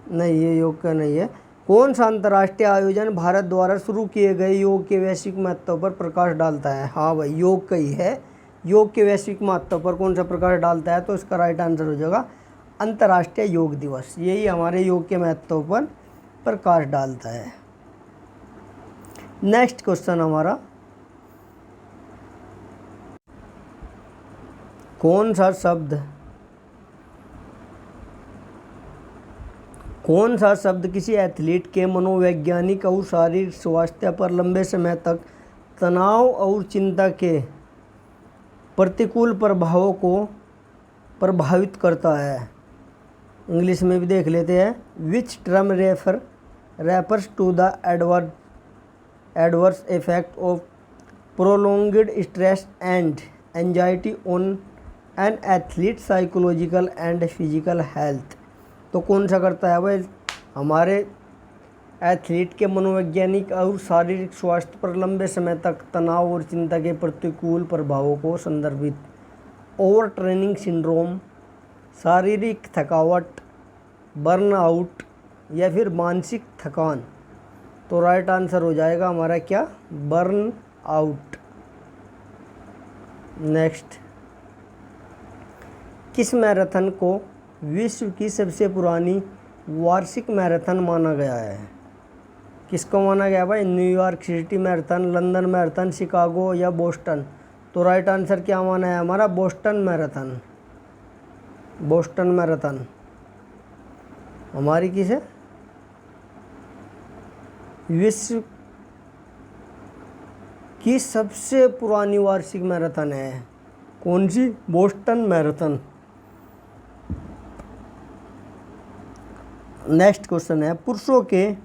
नहीं, ये योग का नहीं है। कौन सा अंतर्राष्ट्रीय आयोजन भारत द्वारा शुरू किए गए योग के वैश्विक महत्व पर प्रकाश डालता है? हाँ भाई योग का ही है। योग के वैश्विक महत्व पर कौन सा प्रकाश डालता है? तो इसका राइट आंसर हो जाएगा अंतर्राष्ट्रीय योग दिवस। यही हमारे योग के महत्व पर प्रकाश डालता है। नेक्स्ट क्वेश्चन हमारा, कौन सा शब्द किसी एथलीट के मनोवैज्ञानिक और शारीरिक स्वास्थ्य पर लंबे समय तक तनाव और चिंता के प्रतिकूल प्रभावों को प्रभावित करता है? इंग्लिश में भी देख लेते हैं। Which term refers to the adverse effect of prolonged stress and anxiety on an athlete psychological and physical health. तो कौन सा करता है भाई? हमारे एथलीट के मनोवैज्ञानिक और शारीरिक स्वास्थ्य पर लंबे समय तक तनाव और चिंता के प्रतिकूल प्रभावों को संदर्भित। ओवर ट्रेनिंग सिंड्रोम, शारीरिक थकावट, बर्नआउट या फिर मानसिक थकान। तो राइट आंसर हो जाएगा हमारा क्या? Burn out. नेक्स्ट, किस मैराथन को विश्व की सबसे पुरानी वार्षिक मैराथन माना गया है? किसको माना गया भाई? New York city marathon, London marathon, Chicago या बोस्टन। तो राइट आंसर क्या माना है हमारा? Boston marathon. बोस्टन मैराथन हमारी किस है? विश्व की सबसे पुरानी वार्षिक मैराथन है। कौन सी? Boston marathon. नेक्स्ट क्वेश्चन है, पुरुषों के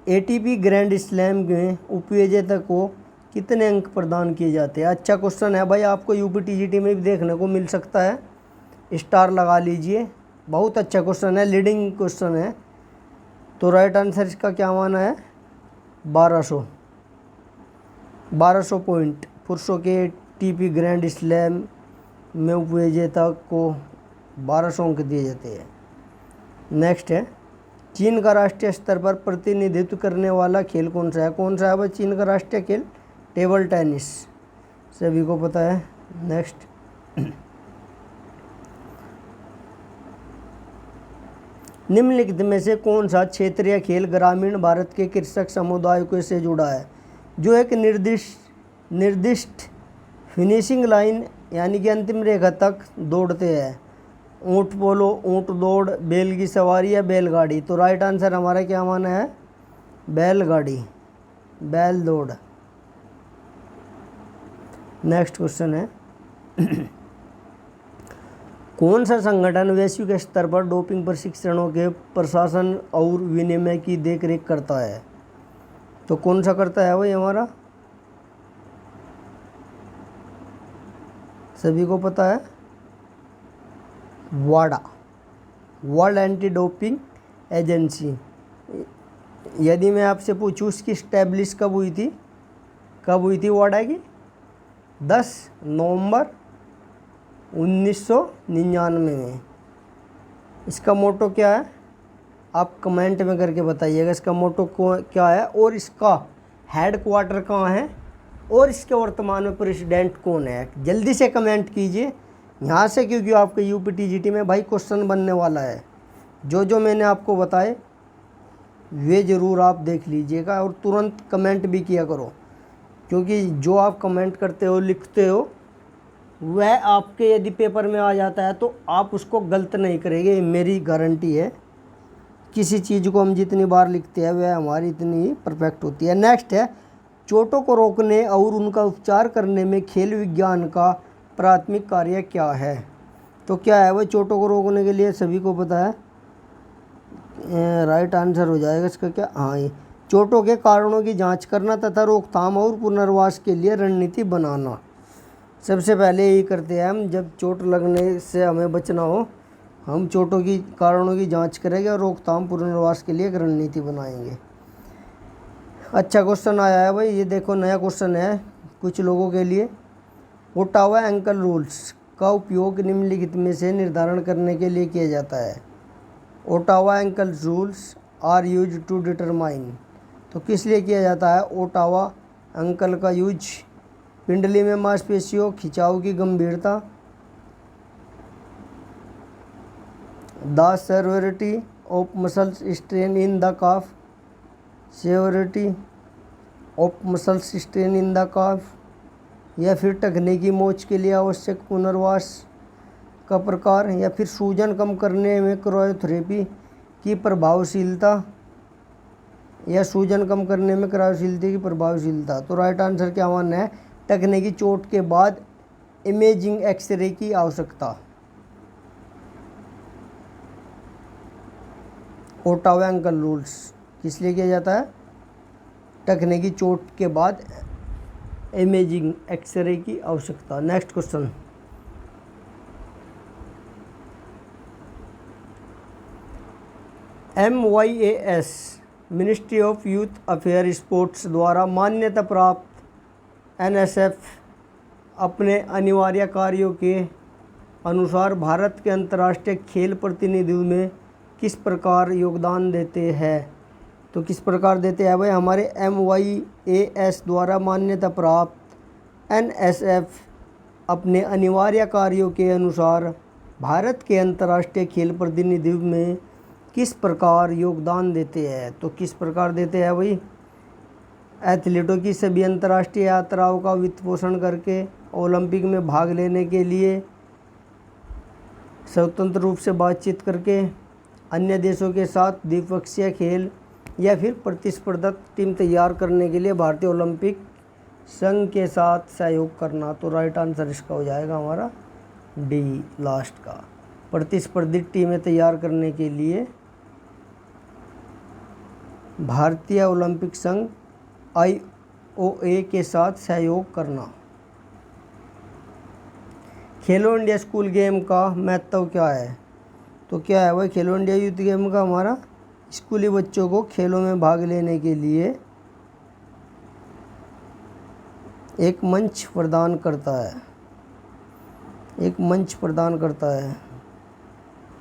एटीपी ग्रैंड स्लैम में उपविजेता को कितने अंक प्रदान किए जाते हैं? अच्छा क्वेश्चन है भाई, आपको यूपीटीजीटी में भी देखने को मिल सकता है, स्टार लगा लीजिए। बहुत अच्छा क्वेश्चन है, लीडिंग क्वेश्चन है। तो राइट आंसर इसका क्या माना है? 1200 पॉइंट। पुरुषों के एटीपी ग्रैंड स्लैम में उपविजेता को 1200 अंक दिए जाते हैं। नेक्स्ट है, चीन का राष्ट्रीय स्तर पर प्रतिनिधित्व करने वाला खेल कौन सा है? कौन सा है भाई चीन का राष्ट्रीय खेल? टेबल टेनिस, सभी को पता है। नेक्स्ट, निम्नलिखित में से कौन सा क्षेत्रीय खेल ग्रामीण भारत के कृषक समुदाय को से जुड़ा है, जो एक निर्दिष्ट फिनिशिंग लाइन यानी कि अंतिम रेखा तक दौड़ते हैं? ऊँट पोलो, ऊँट दौड़, बैल की सवारी या बैलगाड़ी। तो राइट आंसर हमारा क्या माना है? बैलगाड़ी, बैल दौड़। नेक्स्ट क्वेश्चन है, कौन सा संगठन वैश्विक स्तर पर डोपिंग प्रशिक्षणों के प्रशासन और विनिमय की देखरेख करता है? तो कौन सा करता है भाई हमारा? सभी को पता है, वाडा, वर्ल्ड एंटी डोपिंग एजेंसी। यदि मैं आपसे पूछूं उसकी स्टैब्लिश कब हुई थी? कब हुई थी वाडा की? 10 नवंबर 1999 में। इसका मोटो क्या है? आप कमेंट में करके बताइएगा इसका मोटो क्या है और इसका हेड क्वार्टर कहाँ है और इसके वर्तमान में प्रेसिडेंट कौन है? जल्दी से कमेंट कीजिए यहाँ से, क्योंकि आपके यूपीटीजीटी में भाई क्वेश्चन बनने वाला है। जो मैंने आपको बताए वे ज़रूर आप देख लीजिएगा और तुरंत कमेंट भी किया करो, क्योंकि जो आप कमेंट करते हो, लिखते हो, वह आपके यदि पेपर में आ जाता है तो आप उसको गलत नहीं करेंगे, मेरी गारंटी है। किसी चीज़ को हम जितनी बार लिखते हैं वह हमारी इतनी ही परफेक्ट होती है। नेक्स्ट है, चोटों को रोकने और उनका उपचार करने में खेल विज्ञान का प्राथमिक कार्य क्या है? तो क्या है वो चोटों को रोकने के लिए? सभी को पता है, राइट आंसर हो जाएगा इसका क्या? हाँ, ये चोटों के कारणों की जांच करना तथा रोकथाम और पुनर्वास के लिए रणनीति बनाना। सबसे पहले यही करते हैं हम, जब चोट लगने से हमें बचना हो, हम चोटों की कारणों की जांच करेंगे और रोकथाम पुनर्वास के लिए एक रणनीति बनाएंगे। अच्छा क्वेश्चन आया है भाई, ये देखो नया क्वेश्चन है कुछ लोगों के लिए। ओटावा एंकल रूल्स का उपयोग निम्नलिखित में से निर्धारण करने के लिए किया जाता है? Ottawa ankle rules are use to determine. तो किस लिए किया जाता है ओटावा एंकल का यूज? पिंडली में मांसपेशियों खिंचाव की गंभीरता, the severity of muscles strain in the calf, severity of muscles strain in the calf, या फिर टखने की मोच के लिए आवश्यक पुनर्वास का प्रकार, या फिर सूजन कम करने में क्रायोथेरेपी की प्रभावशीलता, या सूजन कम करने में क्रायोशीलता की प्रभावशीलता। तो राइट आंसर क्या मानना है? टखने की चोट के बाद इमेजिंग एक्सरे की आवश्यकता। ओटावा एंकल रूल्स किस लिए किया जाता है? टखने की चोट के बाद इमेजिंग एक्सरे की आवश्यकता। Next question, MYAS ministry of youth affair sports द्वारा मान्यता प्राप्त NSF अपने अनिवार्य कार्यों के अनुसार भारत के अंतर्राष्ट्रीय खेल प्रतिनिधित्व में किस प्रकार योगदान देते हैं? तो किस प्रकार देते हैं भाई? हमारे MYAS द्वारा मान्यता प्राप्त NSF अपने अनिवार्य कार्यों के अनुसार भारत के अंतर्राष्ट्रीय खेल प्रतिनिधित्व में किस प्रकार योगदान देते हैं? तो किस प्रकार देते हैं भाई? एथलीटों की सभी अंतर्राष्ट्रीय यात्राओं का वित्त पोषण करके, ओलंपिक में भाग लेने के लिए स्वतंत्र रूप से बातचीत करके, अन्य देशों के साथ द्विपक्षीय खेल या फिर प्रतिस्पर्धा टीम तैयार करने के लिए भारतीय ओलंपिक संघ के साथ सहयोग करना। तो राइट आंसर इसका हो जाएगा हमारा डी लास्ट का, प्रतिस्पर्धी टीमें तैयार करने के लिए भारतीय ओलंपिक संघ IOA के साथ सहयोग करना। खेलो इंडिया स्कूल गेम का महत्व क्या है? तो क्या है भाई? खेलो इंडिया यूथ गेम का हमारा स्कूली बच्चों को खेलों में भाग लेने के लिए एक मंच प्रदान करता है, एक मंच प्रदान करता है।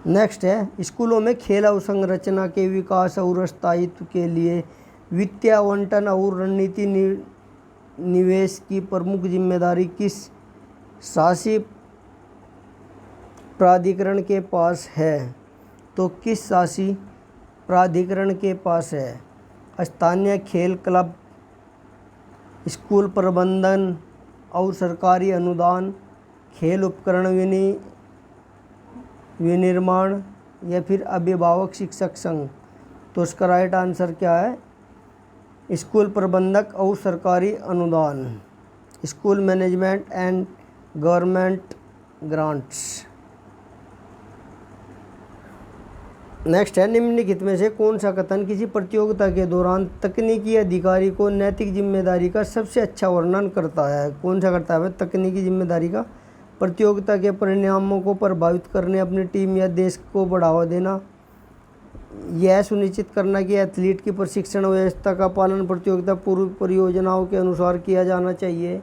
नेक्स्ट है, स्कूलों में खेल अवसंरचना के विकास और स्थायित्व के लिए वित्तीय आवंटन और रणनीति निवेश की प्रमुख जिम्मेदारी किस शासी प्राधिकरण के पास है? तो किस शासी प्राधिकरण के पास है? स्थानीय खेल क्लब, स्कूल प्रबंधन और सरकारी अनुदान, खेल उपकरण विनिर्माण या फिर अभिभावक शिक्षक संघ। तो इसका राइट आंसर क्या है? स्कूल प्रबंधक और सरकारी अनुदान, school management and government grants. Next है, निम्नलिखित में से कौन सा कथन किसी प्रतियोगिता के दौरान तकनीकी अधिकारी को नैतिक जिम्मेदारी का सबसे अच्छा वर्णन करता है? कौन सा करता है? तकनीकी जिम्मेदारी का प्रतियोगिता के परिणामों को प्रभावित करने, अपनी टीम या देश को बढ़ावा देना, यह सुनिश्चित करना कि एथलीट की प्रशिक्षण व्यवस्था का पालन प्रतियोगिता पूर्व परियोजनाओं के अनुसार किया जाना चाहिए।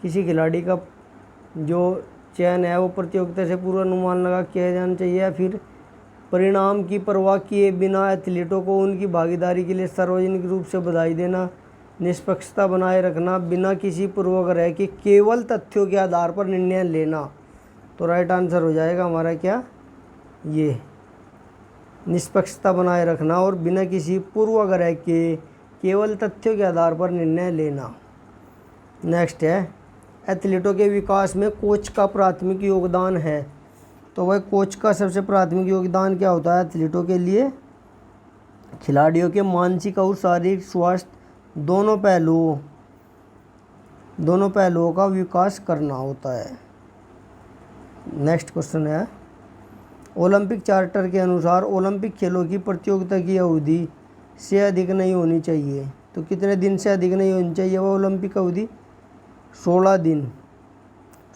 किसी खिलाड़ी का जो चयन है वो प्रतियोगिता से पूर्व अनुमान लगा किया जाना चाहिए, या फिर परिणाम की परवाह किए बिना एथलीटों को उनकी भागीदारी के लिए सार्वजनिक रूप से बधाई देना, निष्पक्षता बनाए रखना, बिना किसी पूर्वाग्रह के केवल तथ्यों के आधार पर निर्णय लेना। तो राइट आंसर हो जाएगा हमारा क्या? ये निष्पक्षता बनाए रखना और बिना किसी पूर्वाग्रह के केवल तथ्यों के आधार पर निर्णय लेना। नेक्स्ट है, एथलीटों के विकास में कोच का प्राथमिक योगदान है। तो वह कोच का सबसे प्राथमिक योगदान क्या होता है एथलीटों के लिए? खिलाड़ियों के मानसिक और शारीरिक स्वास्थ्य दोनों पहलुओं का विकास करना होता है। नेक्स्ट क्वेश्चन है, ओलंपिक चार्टर के अनुसार ओलंपिक खेलों की प्रतियोगिता की अवधि से अधिक नहीं होनी चाहिए। तो कितने दिन से अधिक नहीं होनी चाहिए वह ओलंपिक अवधि? 16 दिन।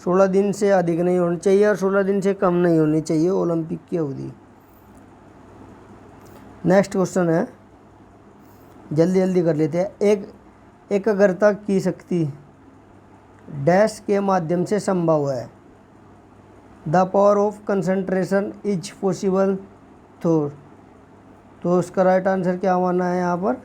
16 दिन से अधिक नहीं होनी चाहिए और 16 दिन से कम नहीं होनी चाहिए ओलंपिक की अवधि। नेक्स्ट क्वेश्चन है, जल्दी जल्दी कर लेते हैं। एकाग्रता की शक्ति डैश के माध्यम से संभव है। The power of concentration is possible through. तो उसका राइट आंसर क्या माना है यहाँ पर?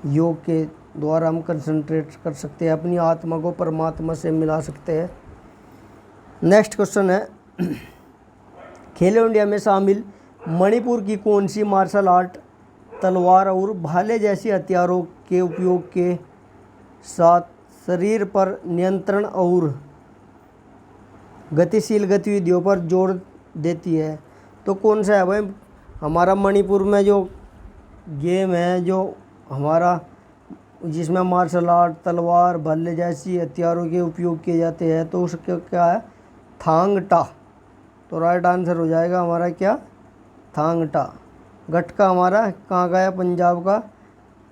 योग के द्वारा हम कंसंट्रेट कर सकते हैं, अपनी आत्मा को परमात्मा से मिला सकते हैं। नेक्स्ट क्वेश्चन है, खेलो इंडिया में शामिल मणिपुर की कौन सी मार्शल आर्ट तलवार और भाले जैसी हथियारों के उपयोग के साथ शरीर पर नियंत्रण और गतिशील गतिविधियों पर जोर देती है? तो कौन सा है भाई? हमारा मणिपुर में जो गेम है, जो हमारा जिसमें मार्शल आर्ट तलवार भाले जैसी हथियारों के उपयोग किए जाते हैं, तो उसका क्या है? थांग टा। तो राइट आंसर हो जाएगा हमारा क्या, थांग टा। गटका हमारा कहाँ गया, पंजाब का।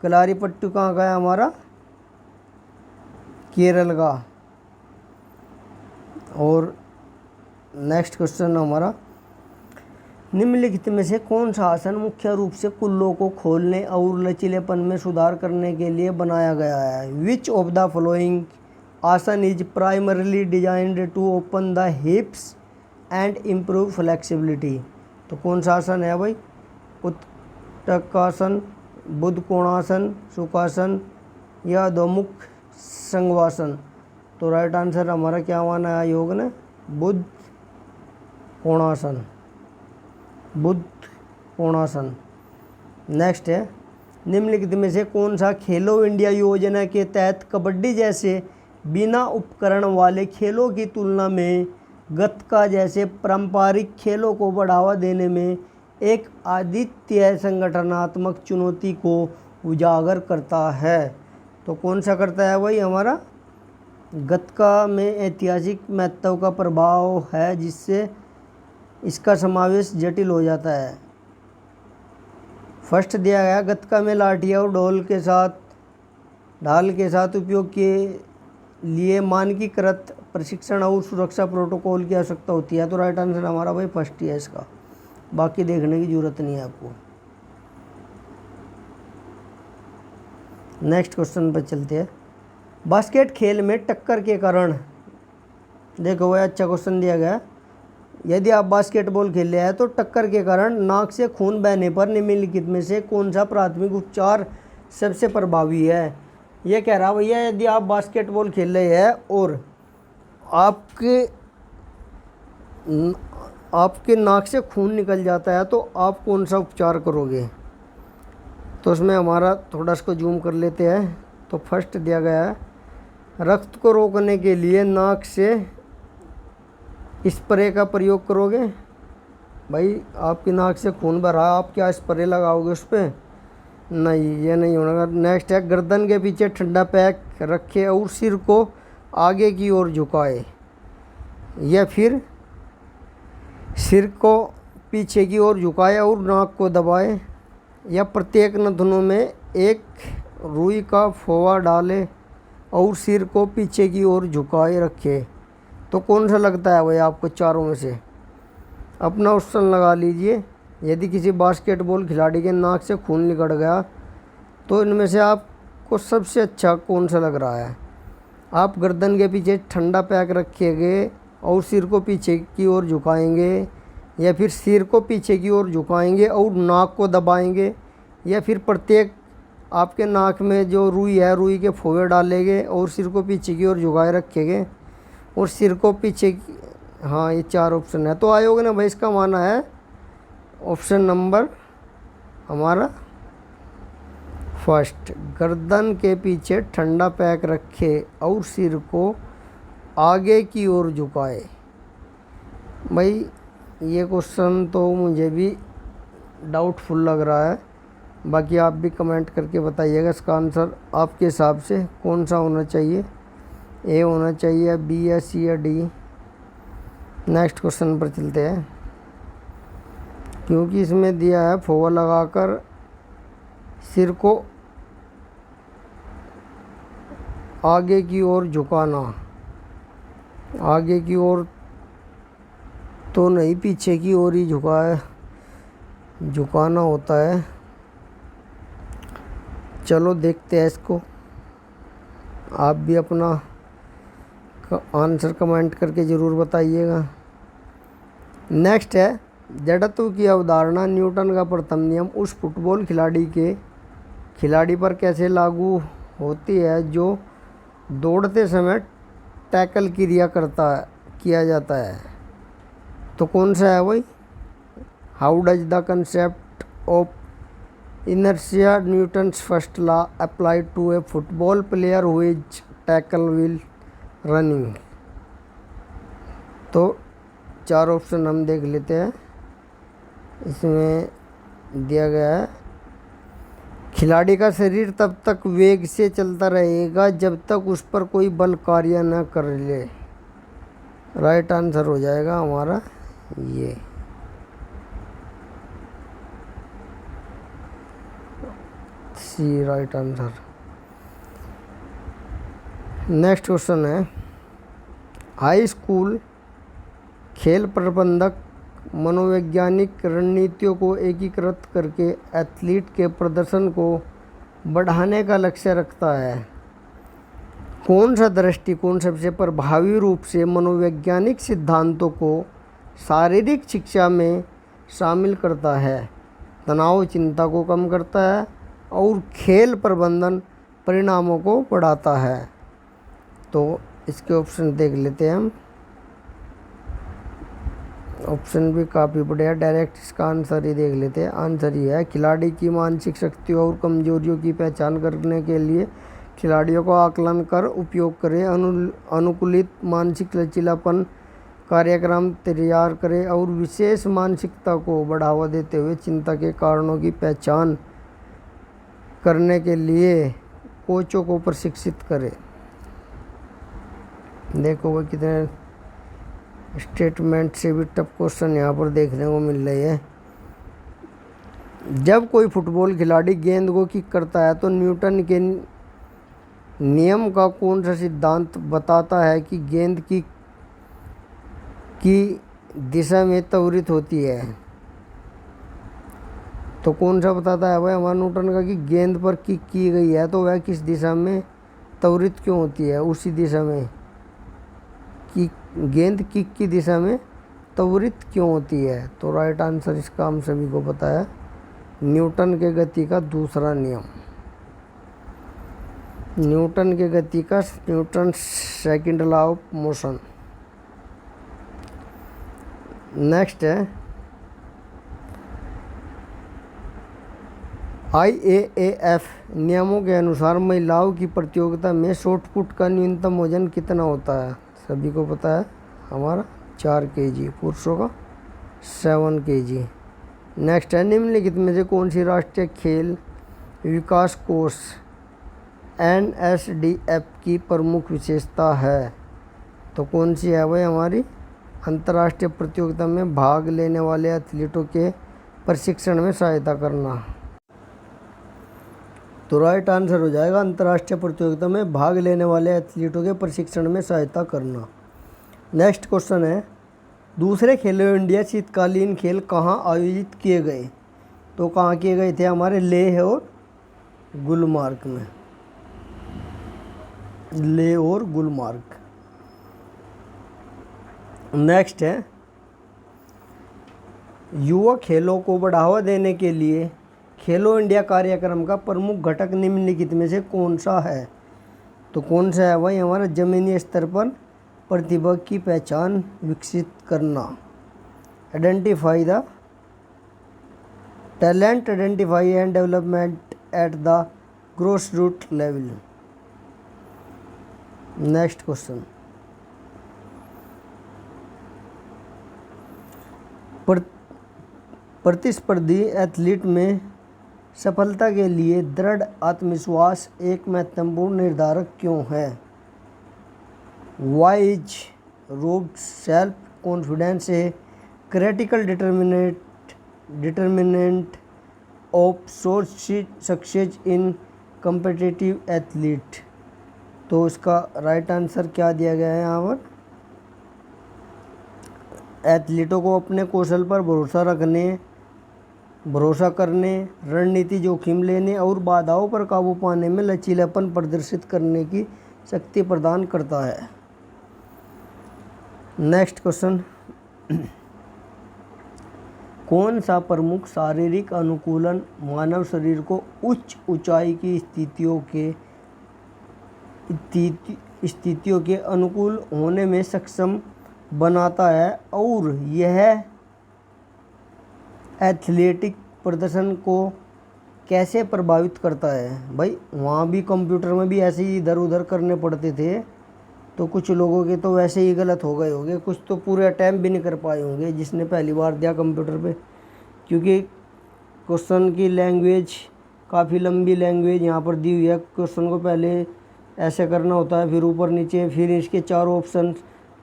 कलारीपट्टू कहाँ गया हमारा, केरल का। और नेक्स्ट क्वेश्चन हमारा, निम्नलिखित में से कौन सा आसन मुख्य रूप से कुल्लों को खोलने और लचीलेपन में सुधार करने के लिए बनाया गया है। Which of the following asana is primarily designed to open the hips and improve flexibility. तो कौन सा आसन है भाई, उत्तकासन, बुद्ध कोणासन, सुखासन या अधोमुख संगवासन। तो राइट आंसर हमारा क्या माना है योग ने, बुद्ध कोणासन, बुद्ध कोणासन। नेक्स्ट है, निम्नलिखित में से कौन सा खेलो इंडिया योजना के तहत कबड्डी जैसे बिना उपकरण वाले खेलों की तुलना में गतका जैसे पारंपरिक खेलों को बढ़ावा देने में एक अद्वितीय संगठनात्मक चुनौती को उजागर करता है। तो कौन सा करता है भाई हमारा, गतका में ऐतिहासिक महत्व का प्रभाव है जिससे इसका समावेश जटिल हो जाता है। फर्स्ट दिया गया, गतका में लाठियाँ और ढाल के साथ उपयोग के लिए मानकीकृत प्रशिक्षण और सुरक्षा प्रोटोकॉल की आवश्यकता होती है। तो राइट आंसर हमारा भाई फर्स्ट ही है इसका, बाकी देखने की जरूरत नहीं है आपको। नेक्स्ट क्वेश्चन पर चलते हैं। बास्केट खेल में टक्कर के कारण, देखो भाई अच्छा क्वेश्चन दिया गया, यदि आप बास्केटबॉल खेल रहे हैं तो टक्कर के कारण नाक से खून बहने पर निम्नलिखित में से कौन सा प्राथमिक उपचार सबसे प्रभावी है। यह कह रहा भैया, यदि आप बास्केटबॉल खेल रहे हैं और आपके नाक से खून निकल जाता है तो आप कौन सा उपचार करोगे। तो उसमें हमारा थोड़ा इसको जूम कर लेते हैं। तो फर्स्ट दिया गया है, रक्त को रोकने के लिए नाक से स्प्रे का प्रयोग करोगे। भाई आपकी नाक से खून भर रहा, आप क्या स्प्रे लगाओगे उस पर, नहीं, ये नहीं होगा। नेक्स्ट है, गर्दन के पीछे ठंडा पैक रखे और सिर को आगे की ओर झुकाए, या फिर सिर को पीछे की ओर झुकाए और नाक को दबाए, या प्रत्येक नथनों में एक रुई का फोवा डाले और सिर को पीछे की ओर झुकाए रखे। तो कौन सा लगता है भाई आपको चारों में से, अपना ऑप्शन लगा लीजिए। यदि किसी बास्केटबॉल खिलाड़ी के नाक से खून निकल गया तो इनमें से आपको सबसे अच्छा कौन सा लग रहा है। आप गर्दन के पीछे ठंडा पैक रखेंगे और सिर को पीछे की ओर झुकाएंगे, या फिर सिर को पीछे की ओर झुकाएंगे और नाक को दबाएंगे, या फिर प्रत्येक आपके नाक में जो रुई है रुई के फोवे डालेंगे और सिर को पीछे की ओर झुकाए रखेंगे और सिर को पीछे। हाँ, ये चार ऑप्शन है। तो आयोग ने भाई इसका माना है ऑप्शन नंबर हमारा फर्स्ट, गर्दन के पीछे ठंडा पैक रखे और सिर को आगे की ओर झुकाए। भाई ये क्वेश्चन तो मुझे भी डाउटफुल लग रहा है, बाकी आप भी कमेंट करके बताइएगा इसका आंसर आपके हिसाब से कौन सा होना चाहिए, ए होना चाहिए, बी या सी या डी। नेक्स्ट क्वेश्चन पर चलते हैं। क्योंकि इसमें दिया है फोवा लगाकर सिर को आगे की ओर झुकाना, आगे की ओर तो नहीं, पीछे की ओर ही झुकाना होता है। चलो देखते हैं इसको, आप भी अपना आंसर कमेंट करके ज़रूर बताइएगा। नेक्स्ट है, जड़त्व की अवधारणा न्यूटन का प्रथम नियम उस फुटबॉल खिलाड़ी पर कैसे लागू होती है जो दौड़ते समय टैकल किया जाता है। तो कौन सा है भाई, how does the concept of inertia Newton's first law apply to a football player who is tackle while running. तो चार ऑप्शन हम देख लेते हैं। इसमें दिया गया है, खिलाड़ी का शरीर तब तक वेग से चलता रहेगा जब तक उस पर कोई बल कार्य न कर ले। राइट आंसर हो जाएगा हमारा ये सी राइट आंसर। नेक्स्ट क्वेश्चन है, हाई स्कूल खेल प्रबंधक मनोवैज्ञानिक रणनीतियों को एकीकृत करके एथलीट के प्रदर्शन को बढ़ाने का लक्ष्य रखता है। कौन सा दृष्टिकोण सबसे प्रभावी रूप से मनोवैज्ञानिक सिद्धांतों को शारीरिक शिक्षा में शामिल करता है, तनाव चिंता को कम करता है और खेल प्रबंधन परिणामों को बढ़ाता है? तो इसके ऑप्शन देख लेते हैं हम। ऑप्शन भी काफ़ी बढ़िया, डायरेक्ट इसका आंसर ही देख लेते हैं। आंसर ये है, खिलाड़ी की मानसिक शक्तियों और कमजोरियों की पहचान करने के लिए खिलाड़ियों को आकलन कर उपयोग करें, अनुकूलित मानसिक लचीलापन कार्यक्रम तैयार करें और विशेष मानसिकता को बढ़ावा देते हुए चिंता के कारणों की पहचान करने के लिए कोचों को प्रशिक्षित करें। देखो वो कितने स्टेटमेंट से भी टफ क्वेश्चन यहाँ पर देखने को मिल रही है। जब कोई फुटबॉल खिलाड़ी गेंद को किक करता है तो न्यूटन के नियम का कौन सा सिद्धांत बताता है कि गेंद की दिशा में त्वरित होती है? तो कौन सा बताता है भाई हमारा न्यूटन का कि गेंद पर किक की गई है तो वह किस दिशा में त्वरित क्यों होती है? उसी दिशा में कि गेंद किक की दिशा में त्वरित क्यों होती है? तो राइट आंसर इसका हम सभी को पता है, न्यूटन के गति का दूसरा नियम। न्यूटन के गति का Newton second law of motion. Next है, IAAF नियमों के अनुसार महिलाओं की प्रतियोगिता में शॉटपुट का न्यूनतम वजन कितना होता है? सभी को पता है हमारा 4 kg, पुरुषों का 7 kg। नेक्स्ट है, निम्नलिखित में से कौन सी राष्ट्रीय खेल विकास कोष NSDF की प्रमुख विशेषता है? तो कौन सी है वह? हमारी अंतर्राष्ट्रीय प्रतियोगिता में भाग लेने वाले एथलीटों के प्रशिक्षण में सहायता करना। तो राइट आंसर हो जाएगा अंतर्राष्ट्रीय प्रतियोगिता में भाग लेने वाले एथलीटों के प्रशिक्षण में सहायता करना। नेक्स्ट क्वेश्चन है, दूसरे खेलो इंडिया शीतकालीन खेल कहाँ आयोजित किए गए? तो कहाँ किए गए थे? हमारे लेह और गुलमार्ग में। लेह और गुलमार्ग। नेक्स्ट है, युवा खेलों को बढ़ावा देने के लिए खेलो इंडिया कार्यक्रम का प्रमुख घटक निम्नलिखित में से कौन सा है? तो कौन सा है वही? हमारा जमीनी स्तर पर प्रतिभा की पहचान विकसित करना। Identify the talent, identify and development at the grass root level. Next question, प्रतिस्पर्धी एथलीट में सफलता के लिए दृढ़ आत्मविश्वास एक महत्वपूर्ण निर्धारक क्यों है? Why is robbed self confidence a critical determinant of success in competitive athlete. तो इसका राइट आंसर क्या दिया गया है यहाँ पर? एथलीटों को अपने कौशल पर भरोसा करने, रणनीति जोखिम लेने और बाधाओं पर काबू पाने में लचीलापन प्रदर्शित करने की शक्ति प्रदान करता है। नेक्स्ट क्वेश्चन, कौन सा प्रमुख शारीरिक अनुकूलन मानव शरीर को उच्च ऊंचाई की स्थितियों के अनुकूल होने में सक्षम बनाता है और यह एथलेटिक प्रदर्शन को कैसे प्रभावित करता है? भाई वहाँ भी कंप्यूटर में भी ऐसे ही इधर उधर करने पड़ते थे, तो कुछ लोगों के तो वैसे ही गलत हो गए होंगे, कुछ तो पूरे अटैम्प्ट भी नहीं कर पाए होंगे जिसने पहली बार दिया कंप्यूटर पे, क्योंकि क्वेश्चन की लैंग्वेज काफ़ी लंबी लैंग्वेज यहाँ पर दी हुई है। क्वेश्चन को पहले ऐसे करना होता है, फिर ऊपर नीचे, फिर इसके चारों ऑप्शन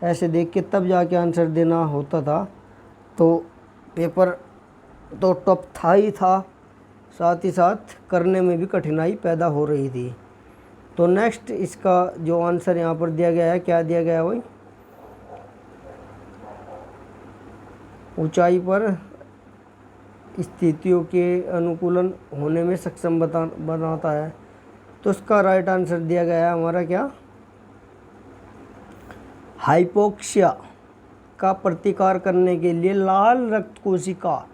ऐसे देख के तब जाके आंसर देना होता था। तो पेपर तो टफ था ही था, साथ ही साथ करने में भी कठिनाई पैदा हो रही थी। तो नेक्स्ट इसका जो आंसर यहाँ पर दिया गया है, क्या दिया गया है वही, ऊंचाई पर स्थितियों के अनुकूलन होने में सक्षम बनाता है। तो इसका राइट आंसर दिया गया है हमारा क्या, हाइपोक्सिया का प्रतिकार करने के लिए लाल रक्त कोशिका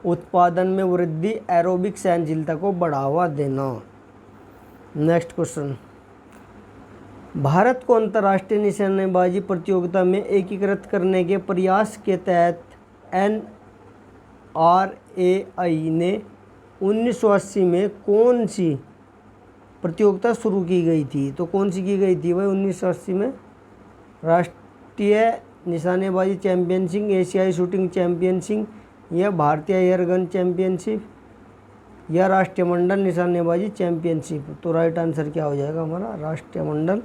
उत्पादन में वृद्धि, एरोबिक सहनशीलता को बढ़ावा देना। नेक्स्ट क्वेश्चन, भारत को अंतर्राष्ट्रीय निशानेबाजी प्रतियोगिता में एकीकृत करने के प्रयास के तहत NRAI ने 1980 में कौन सी प्रतियोगिता शुरू की गई थी? तो कौन सी की गई थी वह 1980 में? राष्ट्रीय निशानेबाजी चैंपियनशिप, एशियाई शूटिंग चैंपियनशिप, या भारतीय एयरगन चैंपियनशिप, या राष्ट्रमंडल निशानेबाजी चैंपियनशिप। तो राइट आंसर क्या हो जाएगा हमारा, राष्ट्रमंडल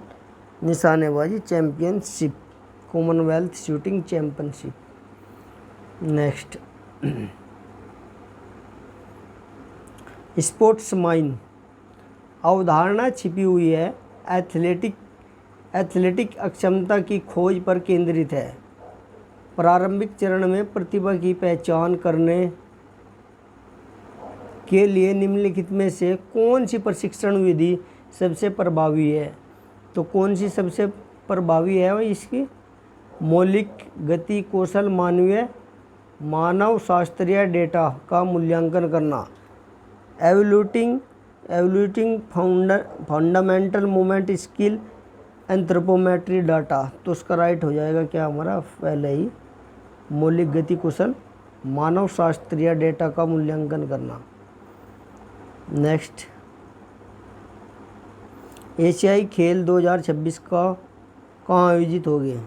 निशानेबाजी championship, Commonwealth shooting championship. Next, sports mine अवधारणा छिपी हुई है एथलेटिक अक्षमता की खोज पर केंद्रित है। प्रारंभिक चरण में प्रतिभा की पहचान करने के लिए निम्नलिखित में से कौन सी प्रशिक्षण विधि सबसे प्रभावी है? तो कौन सी सबसे प्रभावी है वह इसकी, मौलिक गति कौशल, मानव शास्त्रीय डेटा का मूल्यांकन करना, evaluating fundamental movement skill, anthropometry data. तो उसका राइट हो जाएगा क्या हमारा, पहले ही मौलिक गति कौशल, मानव शास्त्रीय डेटा का मूल्यांकन करना। नेक्स्ट, एशियाई खेल 2026 का कहाँ आयोजित हो गए?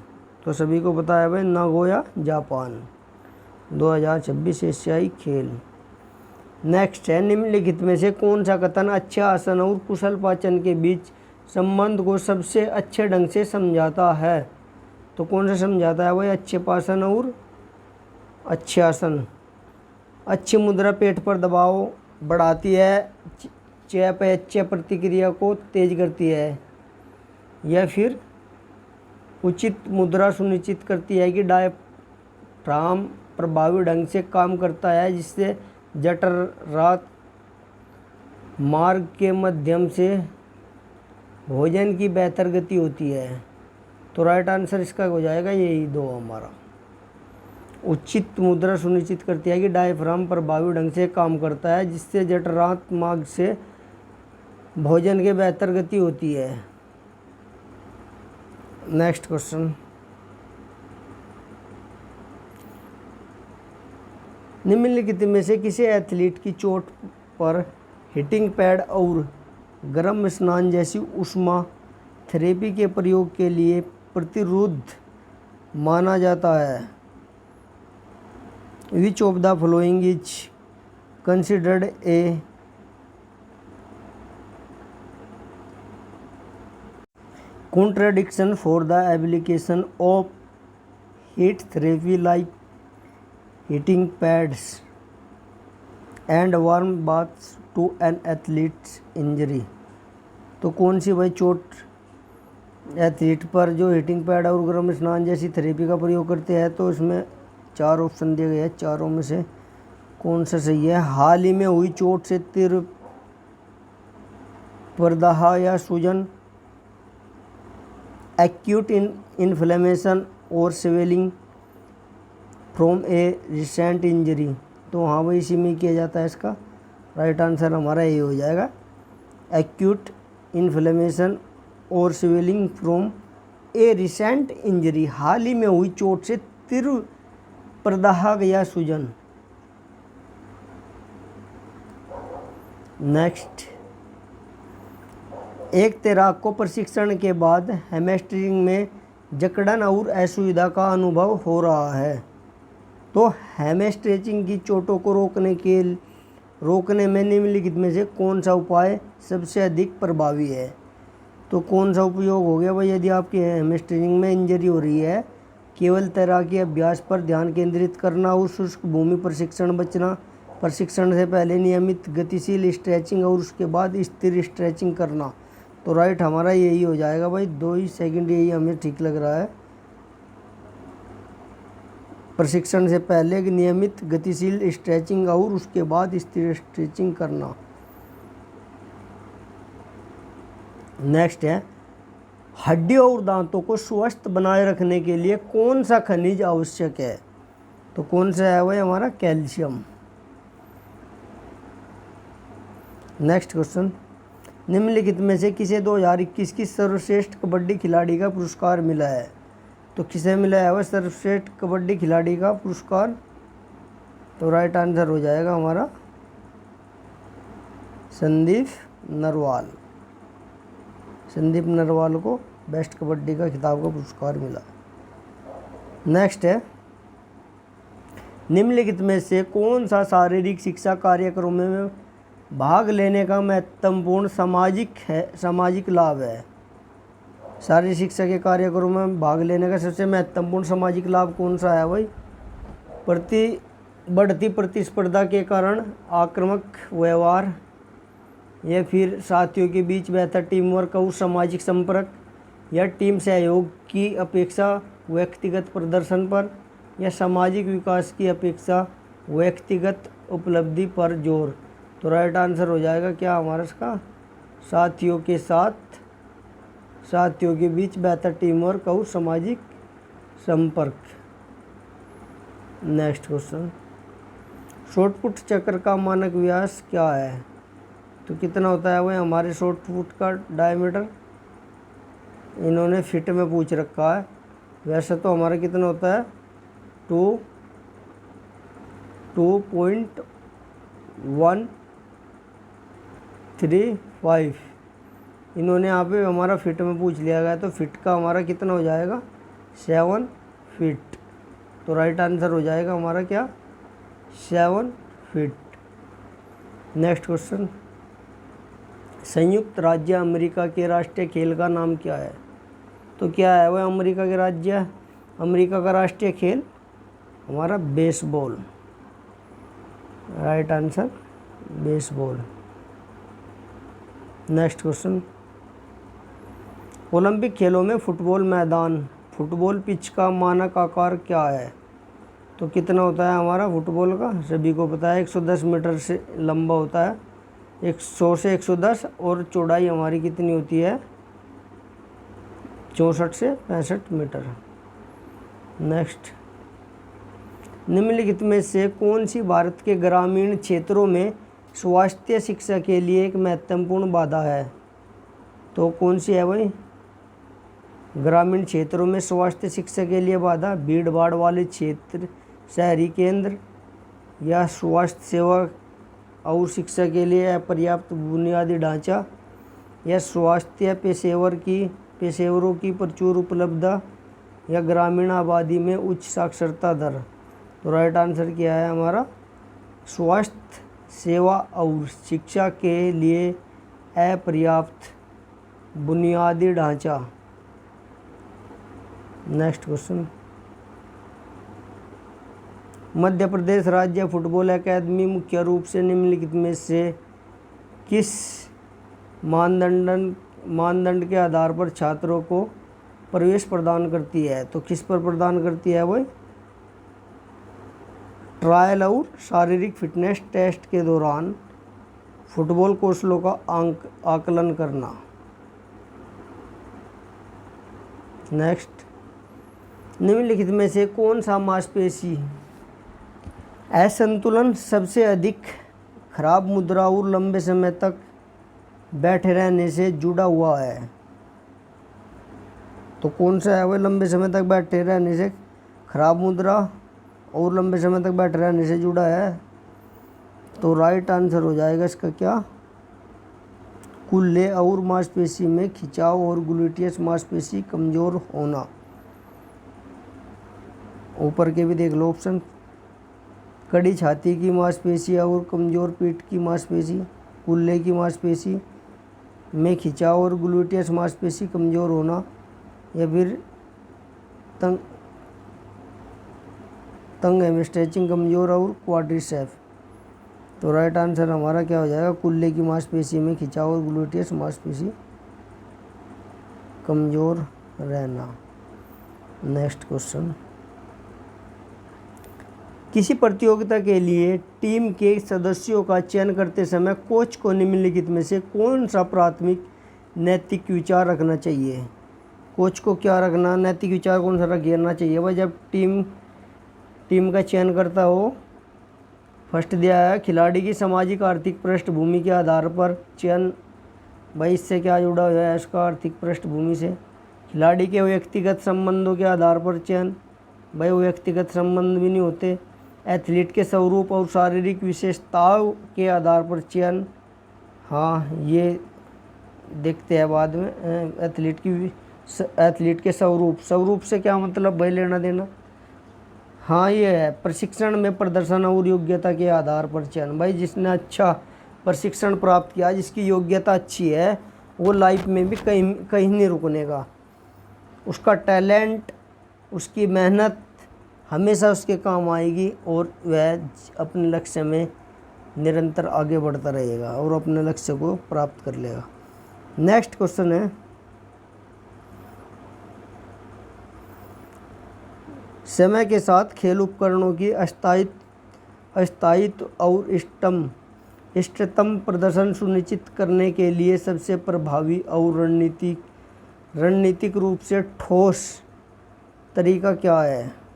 तो सभी को पता है भाई, नागोया जापान, 2026 एशियाई खेल। नेक्स्ट है, निम्नलिखित में से कौन सा कथन अच्छे आसन और कुशल पाचन के बीच संबंध को सबसे अच्छे ढंग से समझाता है? तो कौन सा समझाता है वही, अच्छे पाचन और अच्छे आसन। अच्छी मुद्रा पेट पर दबाव बढ़ाती है, चयापचय प्रतिक्रिया को तेज करती है, या फिर उचित मुद्रा सुनिश्चित करती है कि डायफ्राम प्रभावी ढंग से काम करता है, जिससे जठरांत मार्ग के माध्यम से भोजन की बेहतर गति होती है। तो राइट आंसर इसका हो जाएगा यही दो हमारा, उचित मुद्रा सुनिश्चित करती है कि डायफ्राम प्रभावी ढंग से काम करता है, जिससे जठरांत मार्ग से भोजन की बेहतर गति होती है। नेक्स्ट क्वेश्चन, निम्नलिखित में से किसी एथलीट की चोट पर हीटिंग पैड और गर्म स्नान जैसी ऊष्मा थेरेपी के प्रयोग के लिए प्रतिरोध माना जाता है? Which of the following is considered a contradiction for the application of heat therapy like heating pads and warm baths to an athlete's injury? तो कौन सी भाई चोट एथलीट पर जो हीटिंग पैड और गर्म स्नान जैसी थेरेपी का प्रयोग करते हैं? तो इसमें 4 ऑप्शन दिए गए हैं, चारों में से कौन सा सही है? हाल ही में हुई चोट से तीव्र प्रदाह या सूजन, एक्यूट इन्फ्लेमेशन और swelling from a recent injury. तो हाँ भाई इसी में किया जाता है, इसका राइट आंसर हमारा ये हो जाएगा, एक्यूट इन्फ्लेमेशन और swelling from a recent injury, हाल ही में हुई चोट से तीव्र प्रदाह या सूजन। नेक्स्ट, एक तैराक को प्रशिक्षण के बाद हैमस्ट्रिंग में जकड़न और असुविधा का अनुभव हो रहा है, तो हैमस्ट्रिंग की चोटों को रोकने में निम्नलिखित में से कौन सा उपाय सबसे अधिक प्रभावी है? तो कौन सा उपयोग हो गया भाई, यदि आपकी हैमस्ट्रिंग में इंजरी हो रही है केवल तैराकी अभ्यास पर ध्यान केंद्रित करना और शुष्क भूमि प्रशिक्षण बचना। प्रशिक्षण से पहले नियमित गतिशील स्ट्रेचिंग और उसके बाद स्थिर स्ट्रेचिंग करना। तो राइट हमारा यही हो जाएगा भाई, 2 ही सेकंड, यही हमें ठीक लग रहा है। प्रशिक्षण से पहले नियमित गतिशील स्ट्रेचिंग और उसके बाद स्थिर स्ट्रेचिंग करना। नेक्स्ट है, हड्डियों और दांतों को स्वस्थ बनाए रखने के लिए कौन सा खनिज आवश्यक है? तो कौन सा है वह हमारा? कैल्शियम। नेक्स्ट क्वेश्चन, निम्नलिखित में से किसे 2021 की सर्वश्रेष्ठ कबड्डी खिलाड़ी का पुरस्कार मिला है? तो किसे मिला है वह सर्वश्रेष्ठ कबड्डी खिलाड़ी का पुरस्कार? तो राइट आंसर हो जाएगा हमारा संदीप नरवाल। संदीप नरवाल को बेस्ट कबड्डी का खिताब का पुरस्कार मिला। नेक्स्ट है, निम्नलिखित में से कौन सा शारीरिक शिक्षा कार्यक्रमों में भाग लेने का महत्वपूर्ण सामाजिक लाभ है? शारीरिक शिक्षा के कार्यक्रमों में भाग लेने का सबसे महत्वपूर्ण सामाजिक लाभ कौन सा है भाई? बढ़ती प्रतिस्पर्धा के कारण आक्रामक व्यवहार, या फिर साथियों के बीच बेहतर टीम वर्क और सामाजिक संपर्क, या टीम सहयोग की अपेक्षा व्यक्तिगत प्रदर्शन पर, या सामाजिक विकास की अपेक्षा व्यक्तिगत उपलब्धि पर जोर। तो राइट आंसर हो जाएगा क्या हमारा इसका? साथियों के बीच बेहतर टीम वर्क और सामाजिक संपर्क। नेक्स्ट क्वेश्चन, शॉटपुट चक्र का मानक व्यास क्या है? तो कितना होता है वह हमारे शॉटपुट का डायमीटर? इन्होंने फिट में पूछ रखा है, वैसे तो हमारा कितना होता है? 2.135। इन्होंने यहाँ पे हमारा फिट में पूछ लिया गया, तो फिट का हमारा कितना हो जाएगा? 7 फीट। तो राइट आंसर हो जाएगा हमारा क्या? 7 फीट। नेक्स्ट क्वेश्चन, संयुक्त राज्य अमेरिका के राष्ट्रीय खेल का नाम क्या है? तो क्या है वह अमेरिका का राष्ट्रीय खेल? हमारा baseball. Right answer baseball. Next question, Olympic खेलों में फुटबॉल पिच का मानक आकार क्या है? तो कितना होता है हमारा फुटबॉल का? सभी को पता है 110 मीटर से लंबा होता है, 100 से 110, और चौड़ाई हमारी कितनी होती है? 64 से 65 मीटर। नेक्स्ट, निम्नलिखित में से कौन सी भारत के ग्रामीण क्षेत्रों में स्वास्थ्य शिक्षा के लिए एक महत्वपूर्ण बाधा है? तो कौन सी है भाई? ग्रामीण क्षेत्रों में स्वास्थ्य शिक्षा के लिए बाधा, भीड़ भाड़ वाले क्षेत्र, शहरी केंद्र, या स्वास्थ्य सेवा और शिक्षा के लिए अपर्याप्त बुनियादी ढांचा, या स्वास्थ्य पेशेवरों की प्रचुर उपलब्धता, या ग्रामीण आबादी में उच्च साक्षरता दर। तो राइट आंसर क्या है हमारा? स्वास्थ्य सेवा और शिक्षा के लिए अपर्याप्त बुनियादी ढांचा। नेक्स्ट क्वेश्चन, मध्य प्रदेश राज्य फुटबॉल अकादमी मुख्य रूप से निम्नलिखित में से किस मानदंड के आधार पर छात्रों को प्रवेश प्रदान करती है? तो किस पर प्रदान करती है वह? ट्रायल और शारीरिक फिटनेस टेस्ट के दौरान फुटबॉल कौशलों का आकलन करना। नेक्स्ट, निम्नलिखित में से कौन सा मांसपेशी असंतुलन सबसे अधिक खराब मुद्रा और लंबे समय तक बैठे रहने से जुड़ा हुआ है? तो कौन सा है वह लंबे समय तक बैठे रहने से खराब मुद्रा और लंबे समय तक बैठे रहने से जुड़ा है? तो राइट आंसर हो जाएगा इसका क्या? कूल्हे और मांसपेशी में खिंचाव और ग्लूटियस मांसपेशी कमजोर होना। ऊपर के भी देख लो ऑप्शन, कड़ी छाती की मांसपेशी और कमजोर पीठ की मांसपेशी, कूल्हे की मांसपेशी में खिंचाव और ग्लूटियस मांसपेशी कमजोर होना, या फिर तंग हेमस्ट्रेचिंग, कमज़ोर और क्वाड्रिसेप। तो राइट आंसर हमारा क्या हो जाएगा, कुल्ले की मांसपेशी में खिंचाव और ग्लूटियस मांसपेशी कमज़ोर रहना। नेक्स्ट क्वेश्चन, किसी प्रतियोगिता के लिए टीम के सदस्यों का चयन करते समय कोच को निम्नलिखित में से कौन सा प्राथमिक नैतिक विचार रखना चाहिए। कोच को क्या रखना, नैतिक विचार कौन सा रखना चाहिए भाई जब टीम का चयन करता हो। फर्स्ट दिया है खिलाड़ी की सामाजिक आर्थिक पृष्ठभूमि के आधार पर चयन। भाई इससे क्या जुड़ा हुआ है, इसका आर्थिक पृष्ठभूमि से। खिलाड़ी के व्यक्तिगत संबंधों के आधार पर चयन। भाई वो व्यक्तिगत संबंध भी नहीं होते। एथलीट के स्वरूप और शारीरिक विशेषताओं के आधार पर चयन। हाँ ये देखते हैं बाद में। एथलीट के स्वरूप से क्या मतलब भाई लेना देना। हाँ ये है प्रशिक्षण में प्रदर्शन और योग्यता के आधार पर चयन। भाई जिसने अच्छा प्रशिक्षण प्राप्त किया, जिसकी योग्यता अच्छी है, वो लाइफ में भी कहीं नहीं रुकने का। उसका टैलेंट, उसकी मेहनत हमेशा उसके काम आएगी और वह अपने लक्ष्य में निरंतर आगे बढ़ता रहेगा और अपने लक्ष्य को प्राप्त कर लेगा। नेक्स्ट क्वेश्चन है, समय के साथ खेल उपकरणों की स्थायित्व और इष्टतम प्रदर्शन सुनिश्चित करने के लिए सबसे प्रभावी और रणनीतिक रूप से ठोस तरीका क्या है।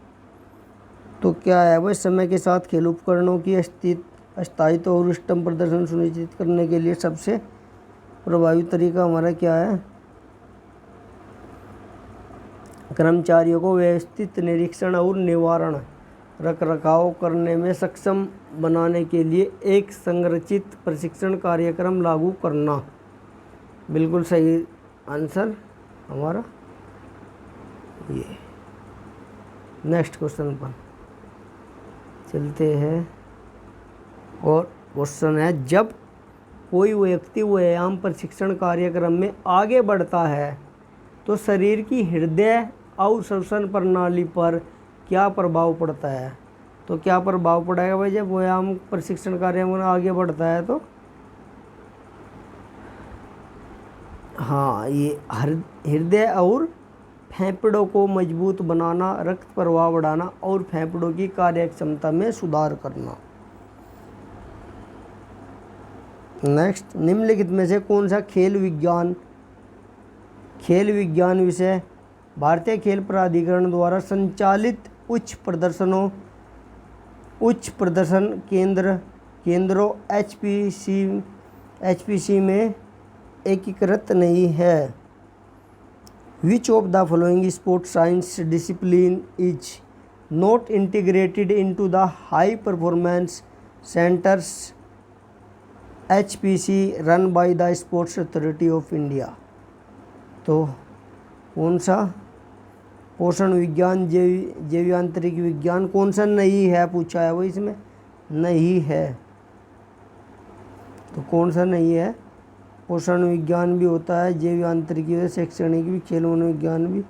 तो क्या है वह समय के साथ खेल उपकरणों की स्थायित्व और इष्टतम प्रदर्शन सुनिश्चित करने के लिए सबसे प्रभावी तरीका हमारा क्या है। कर्मचारियों को व्यवस्थित निरीक्षण और निवारण रखरखाव करने में सक्षम बनाने के लिए एक संरचित प्रशिक्षण कार्यक्रम लागू करना। बिल्कुल सही आंसर हमारा ये। नेक्स्ट क्वेश्चन पर चलते हैं और क्वेश्चन है, जब कोई व्यक्ति व्यायाम प्रशिक्षण कार्यक्रम में आगे बढ़ता है तो शरीर की हृदय और श्वसन प्रणाली पर क्या प्रभाव पड़ता है। तो क्या प्रभाव पड़ेगा भाई जब व्यायाम प्रशिक्षण कार्यक्रम में आगे बढ़ता है तो। हाँ ये हृदय और फेफड़ों को मजबूत बनाना, रक्त प्रवाह बढ़ाना और फेफड़ों की कार्यक्षमता में सुधार करना। नेक्स्ट, निम्नलिखित में से कौन सा खेल विज्ञान विषय भारतीय खेल प्राधिकरण द्वारा संचालित उच्च प्रदर्शन केंद्रों HPC में एकीकृत नहीं है। Which of the following sport science discipline is not integrated into the high performance centres HPC run by the sports authority of India. तो कौन सा, पोषण विज्ञान, जैव यांत्रिक विज्ञान, कौन सा नहीं है पूछा है वो इसमें, नहीं है। तो कौन सा नहीं है, पोषण विज्ञान भी होता है, जैव यांत्रिकी होता है, शैक्षणिक भी, खेल मनोविज्ञान भी,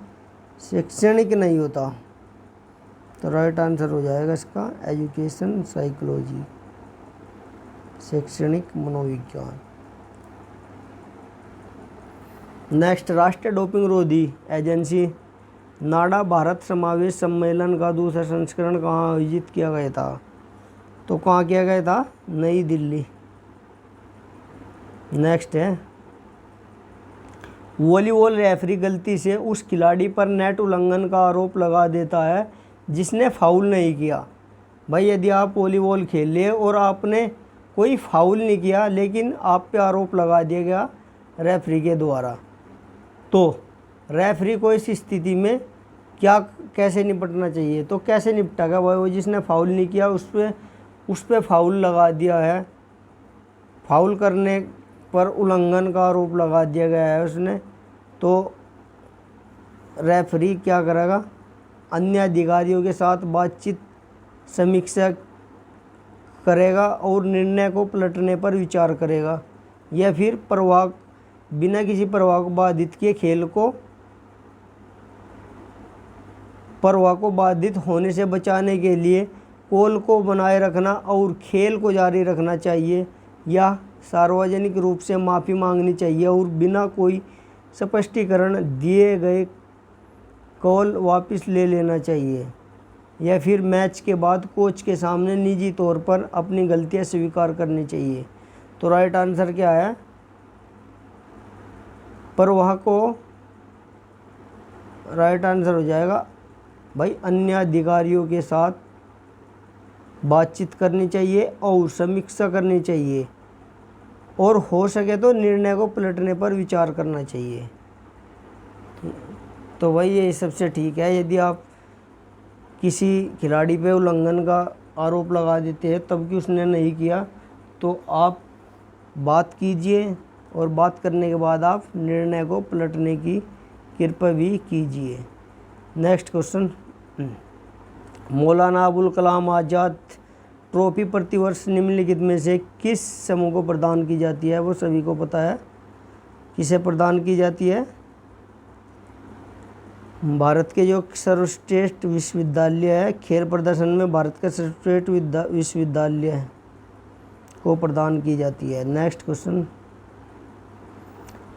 शैक्षणिक नहीं होता। तो राइट आंसर हो जाएगा इसका एजुकेशन साइकोलॉजी, शैक्षणिक मनोविज्ञान। नेक्स्ट, राष्ट्रीय डोपिंग रोधी एजेंसी नाडा भारत समावेश सम्मेलन का दूसरा संस्करण कहाँ आयोजित किया गया था। तो कहाँ किया गया था, नई दिल्ली। नेक्स्ट है, वॉलीबॉल रेफरी गलती से उस खिलाड़ी पर नेट उल्लंघन का आरोप लगा देता है जिसने फाउल नहीं किया। भाई यदि आप वॉलीबॉल खेल लिए और आपने कोई फाउल नहीं किया लेकिन आप पे आरोप लगा दिया गया रेफरी के द्वारा, तो रेफरी को इस स्थिति में कैसे निपटना चाहिए। तो कैसे निपटेगा भाई, वो जिसने फाउल नहीं किया उस पे फाउल लगा दिया है, फाउल करने पर उल्लंघन का आरोप लगा दिया गया है उसने, तो रेफरी क्या करेगा, अन्य अधिकारियों के साथ बातचीत समीक्षा करेगा और निर्णय को पलटने पर विचार करेगा, या फिर बिना किसी प्रवाह को बाधित किए खेल को प्रवाह को बाधित होने से बचाने के लिए कॉल को बनाए रखना और खेल को जारी रखना चाहिए या सार्वजनिक रूप से माफ़ी मांगनी चाहिए और बिना कोई स्पष्टीकरण दिए गए कॉल वापस ले लेना चाहिए, या फिर मैच के बाद कोच के सामने निजी तौर पर अपनी गलतियां स्वीकार करनी चाहिए। तो राइट आंसर क्या है? प्रवाह को राइट आंसर हो जाएगा भाई अन्य अधिकारियों के साथ बातचीत करनी चाहिए और समीक्षा करनी चाहिए और हो सके तो निर्णय को पलटने पर विचार करना चाहिए। तो भाई ये सबसे ठीक है। यदि आप किसी खिलाड़ी पे उल्लंघन का आरोप लगा देते हैं तब कि उसने नहीं किया, तो आप बात कीजिए और बात करने के बाद आप निर्णय को पलटने की कृपा भी कीजिए। Next question, Maulana Abul Kalam Azad trophy प्रतिवर्ष निम्नलिखित में से किस समूह को प्रदान की जाती है? वो सभी को पता है किसे प्रदान की जाती है। भारत के जो सर्वश्रेष्ठ विश्वविद्यालय है, खेल प्रदर्शन में भारत का सर्वश्रेष्ठ विश्वविद्यालय को प्रदान की जाती है। नेक्स्ट क्वेश्चन,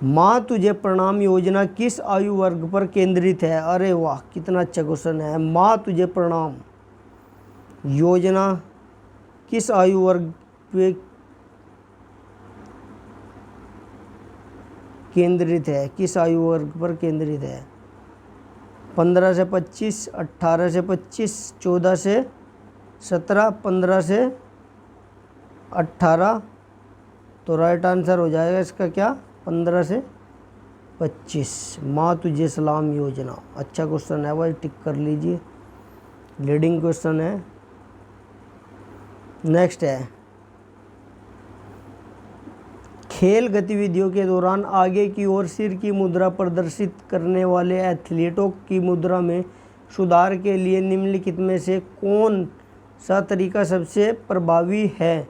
माँ तुझे प्रणाम योजना किस आयु वर्ग पर केंद्रित है? अरे वाह, कितना अच्छा क्वेश्चन है। माँ तुझे प्रणाम योजना किस आयु वर्ग पे केंद्रित है? किस आयु वर्ग पर केंद्रित है? 15 से 25, 18 से 25, 14 से 17, 15 से 18। तो राइट आंसर हो जाएगा इसका क्या? 15 से 25। माँ तुझे सलाम योजना, अच्छा क्वेश्चन है भाई, टिक कर लीजिए, लीडिंग क्वेश्चन है। नेक्स्ट है, खेल गतिविधियों के दौरान आगे की ओर सिर की मुद्रा प्रदर्शित करने वाले एथलीटों की मुद्रा में सुधार के लिए निम्नलिखित में से कौन सा तरीका सबसे प्रभावी है?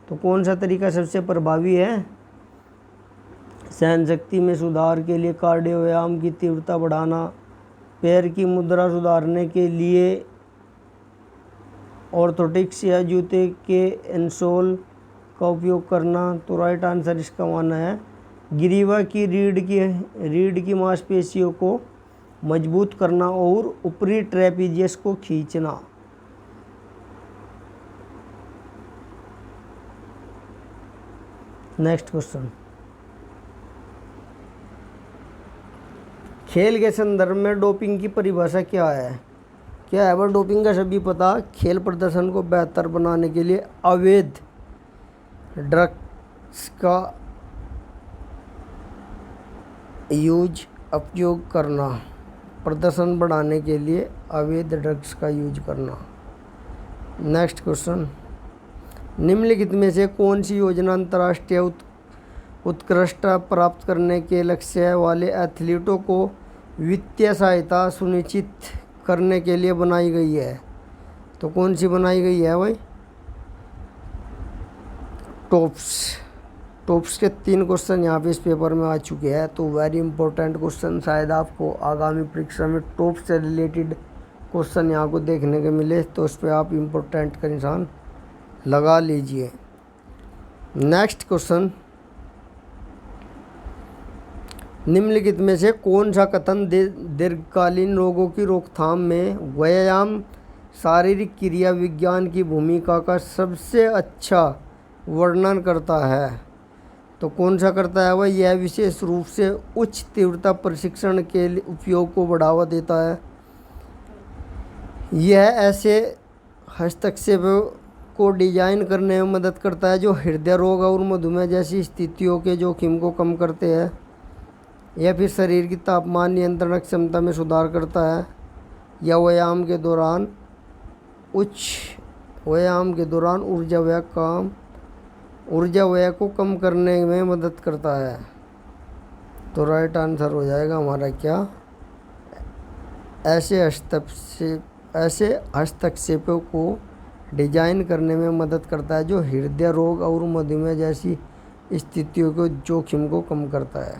तो कौन सा तरीका सबसे प्रभावी है? सहन शक्ति में सुधार के लिए कार्डियो व्यायाम की तीव्रता बढ़ाना, पैर की मुद्रा सुधारने के लिए ऑर्थोटिक्स या जूते के इंसोल का उपयोग करना। तो राइट आंसर इसका मानना है ग्रीवा की रीढ़ की मांसपेशियों को मजबूत करना और ऊपरी ट्रेपीजियस को खींचना। नेक्स्ट क्वेश्चन, खेल के संदर्भ में डोपिंग की परिभाषा क्या है? क्या है वह? डोपिंग का सभी पता, खेल प्रदर्शन को बेहतर बनाने के लिए अवैध ड्रग्स का उपयोग करना, प्रदर्शन बढ़ाने के लिए अवैध ड्रग्स का यूज करना। नेक्स्ट क्वेश्चन, निम्नलिखित में से कौन सी योजना अंतर्राष्ट्रीय उत्कृष्टता प्राप्त करने के लक्ष्य वाले एथलीटों को वित्तीय सहायता सुनिश्चित करने के लिए बनाई गई है? तो कौन सी बनाई गई है भाई? टॉप्स के 3 क्वेश्चन यहाँ पे इस पेपर में आ चुके हैं। तो वेरी इंपॉर्टेंट क्वेश्चन, शायद आपको आगामी परीक्षा में टॉप से रिलेटेड क्वेश्चन यहाँ को देखने के मिले, तो उस पर आप इम्पोर्टेंट का निशान लगा लीजिए। नेक्स्ट क्वेश्चन, निम्नलिखित में से कौन सा कथन दीर्घकालीन रोगों की रोकथाम में व्यायाम शारीरिक क्रिया विज्ञान की भूमिका का सबसे अच्छा वर्णन करता है? तो कौन सा करता है वह? यह विशेष रूप से उच्च तीव्रता प्रशिक्षण के उपयोग को बढ़ावा देता है। यह ऐसे हस्तक्षेप को डिजाइन करने में मदद करता है जो हृदय रोग और मधुमेह जैसी स्थितियों के जोखिम को कम करते हैं। यह फिर शरीर की तापमान नियंत्रण क्षमता में सुधार करता है। यह व्यायाम के दौरान ऊर्जा व्यय को कम करने में मदद करता है। तो राइट आंसर हो जाएगा हमारा क्या? ऐसे हस्तक्षेपों को डिजाइन करने में मदद करता है जो हृदय रोग और मधुमेह जैसी स्थितियों के जोखिम को कम करता है।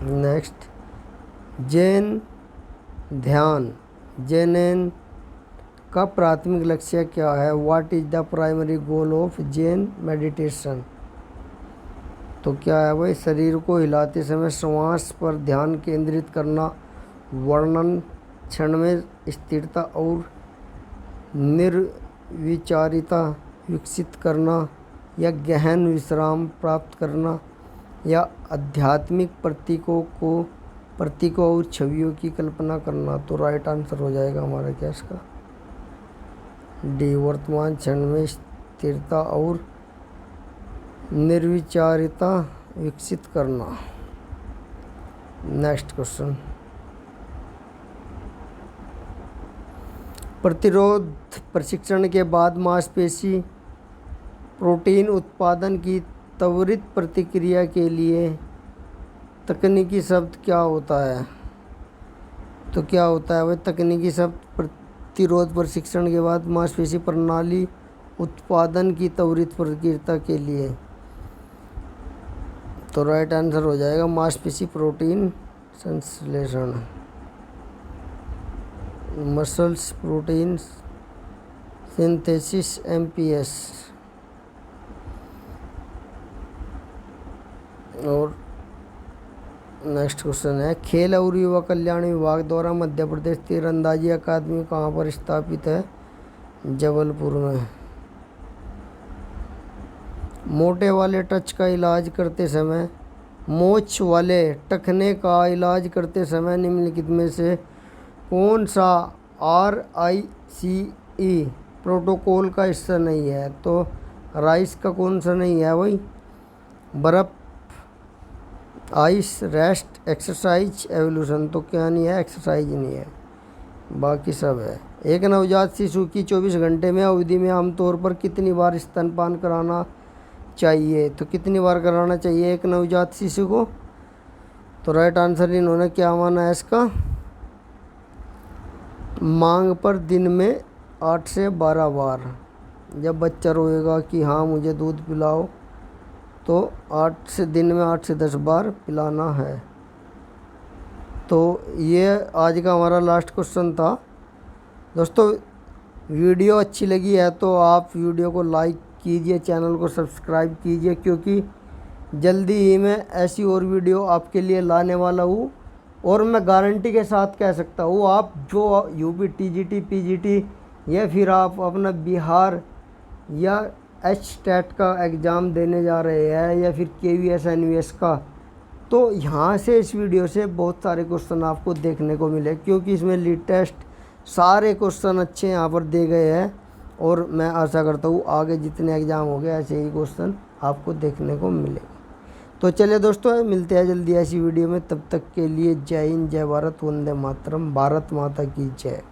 नेक्स्ट, जैन ध्यान जैन का प्राथमिक लक्ष्य क्या है? What is the primary goal of Jain meditation? तो क्या है भाई? शरीर को हिलाते समय श्वास पर ध्यान केंद्रित करना, वर्णन, क्षण में स्थिरता और निर्विचारिता विकसित करना, या गहन विश्राम प्राप्त करना, या आध्यात्मिक प्रतीकों और छवियों की कल्पना करना। तो राइट आंसर हो जाएगा हमारा क्या इसका? डी, वर्तमान क्षण में स्थिरता और निर्विचारिता विकसित करना। नेक्स्ट क्वेश्चन, प्रतिरोध प्रशिक्षण के बाद मांसपेशी प्रोटीन उत्पादन की त्वरित प्रतिक्रिया के लिए तकनीकी शब्द क्या होता है? तो क्या होता है भाई? तकनीकी शब्द प्रतिरोध प्रशिक्षण के बाद मांसपेशी प्रणाली उत्पादन की त्वरित प्रतिक्रिया के लिए। तो राइट आंसर हो जाएगा मांसपेशी प्रोटीन संश्लेषण, मसल्स प्रोटीन सिंथेसिस, MPS। और नेक्स्ट क्वेश्चन है, खेल और युवा कल्याण विभाग द्वारा मध्य प्रदेश तीरंदाजी अकादमी कहाँ पर स्थापित है? जबलपुर में। मोटे वाले टच का इलाज करते समय, मोच वाले टखने का इलाज करते समय निम्नलिखित में से कौन सा RICE प्रोटोकॉल का हिस्सा नहीं है? तो राइस का कौन सा नहीं है भाई? बर्फ, आइस, रेस्ट, एक्सरसाइज, एवोल्यूशन। तो क्या नहीं है? एक्सरसाइज नहीं है, बाकी सब है। एक नवजात शिशु की 24 घंटे में अवधि में आमतौर पर कितनी बार स्तनपान कराना चाहिए? तो कितनी बार कराना चाहिए एक नवजात शिशु को? तो राइट आंसर इन्होंने क्या माना है इसका? मांग पर दिन में 8 से 12 बार। जब बच्चा रोएगा कि हाँ मुझे दूध पिलाओ, तो दिन में 8 से 10 बार पिलाना है। तो ये आज का हमारा लास्ट क्वेश्चन था। दोस्तों वीडियो अच्छी लगी है तो आप वीडियो को लाइक कीजिए, चैनल को सब्सक्राइब कीजिए, क्योंकि जल्दी ही मैं ऐसी और वीडियो आपके लिए लाने वाला हूँ। और मैं गारंटी के साथ कह सकता हूँ, आप जो UP TGT PGT या फिर आप अपना बिहार या HTET का एग्ज़ाम देने जा रहे हैं या फिर KVS NVS का, तो यहाँ से इस वीडियो से बहुत सारे क्वेश्चन आपको देखने को मिले, क्योंकि इसमें लेटेस्ट सारे क्वेश्चन अच्छे यहाँ पर दे गए हैं। और मैं आशा करता हूँ आगे जितने एग्ज़ाम हो गए ऐसे ही क्वेश्चन आपको देखने को मिलेंगे। तो चलिए दोस्तों, मिलते हैं जल्दी ऐसी वीडियो में। तब तक के लिए जय हिंद, जय भारत, वंदे मातरम, भारत माता की जय।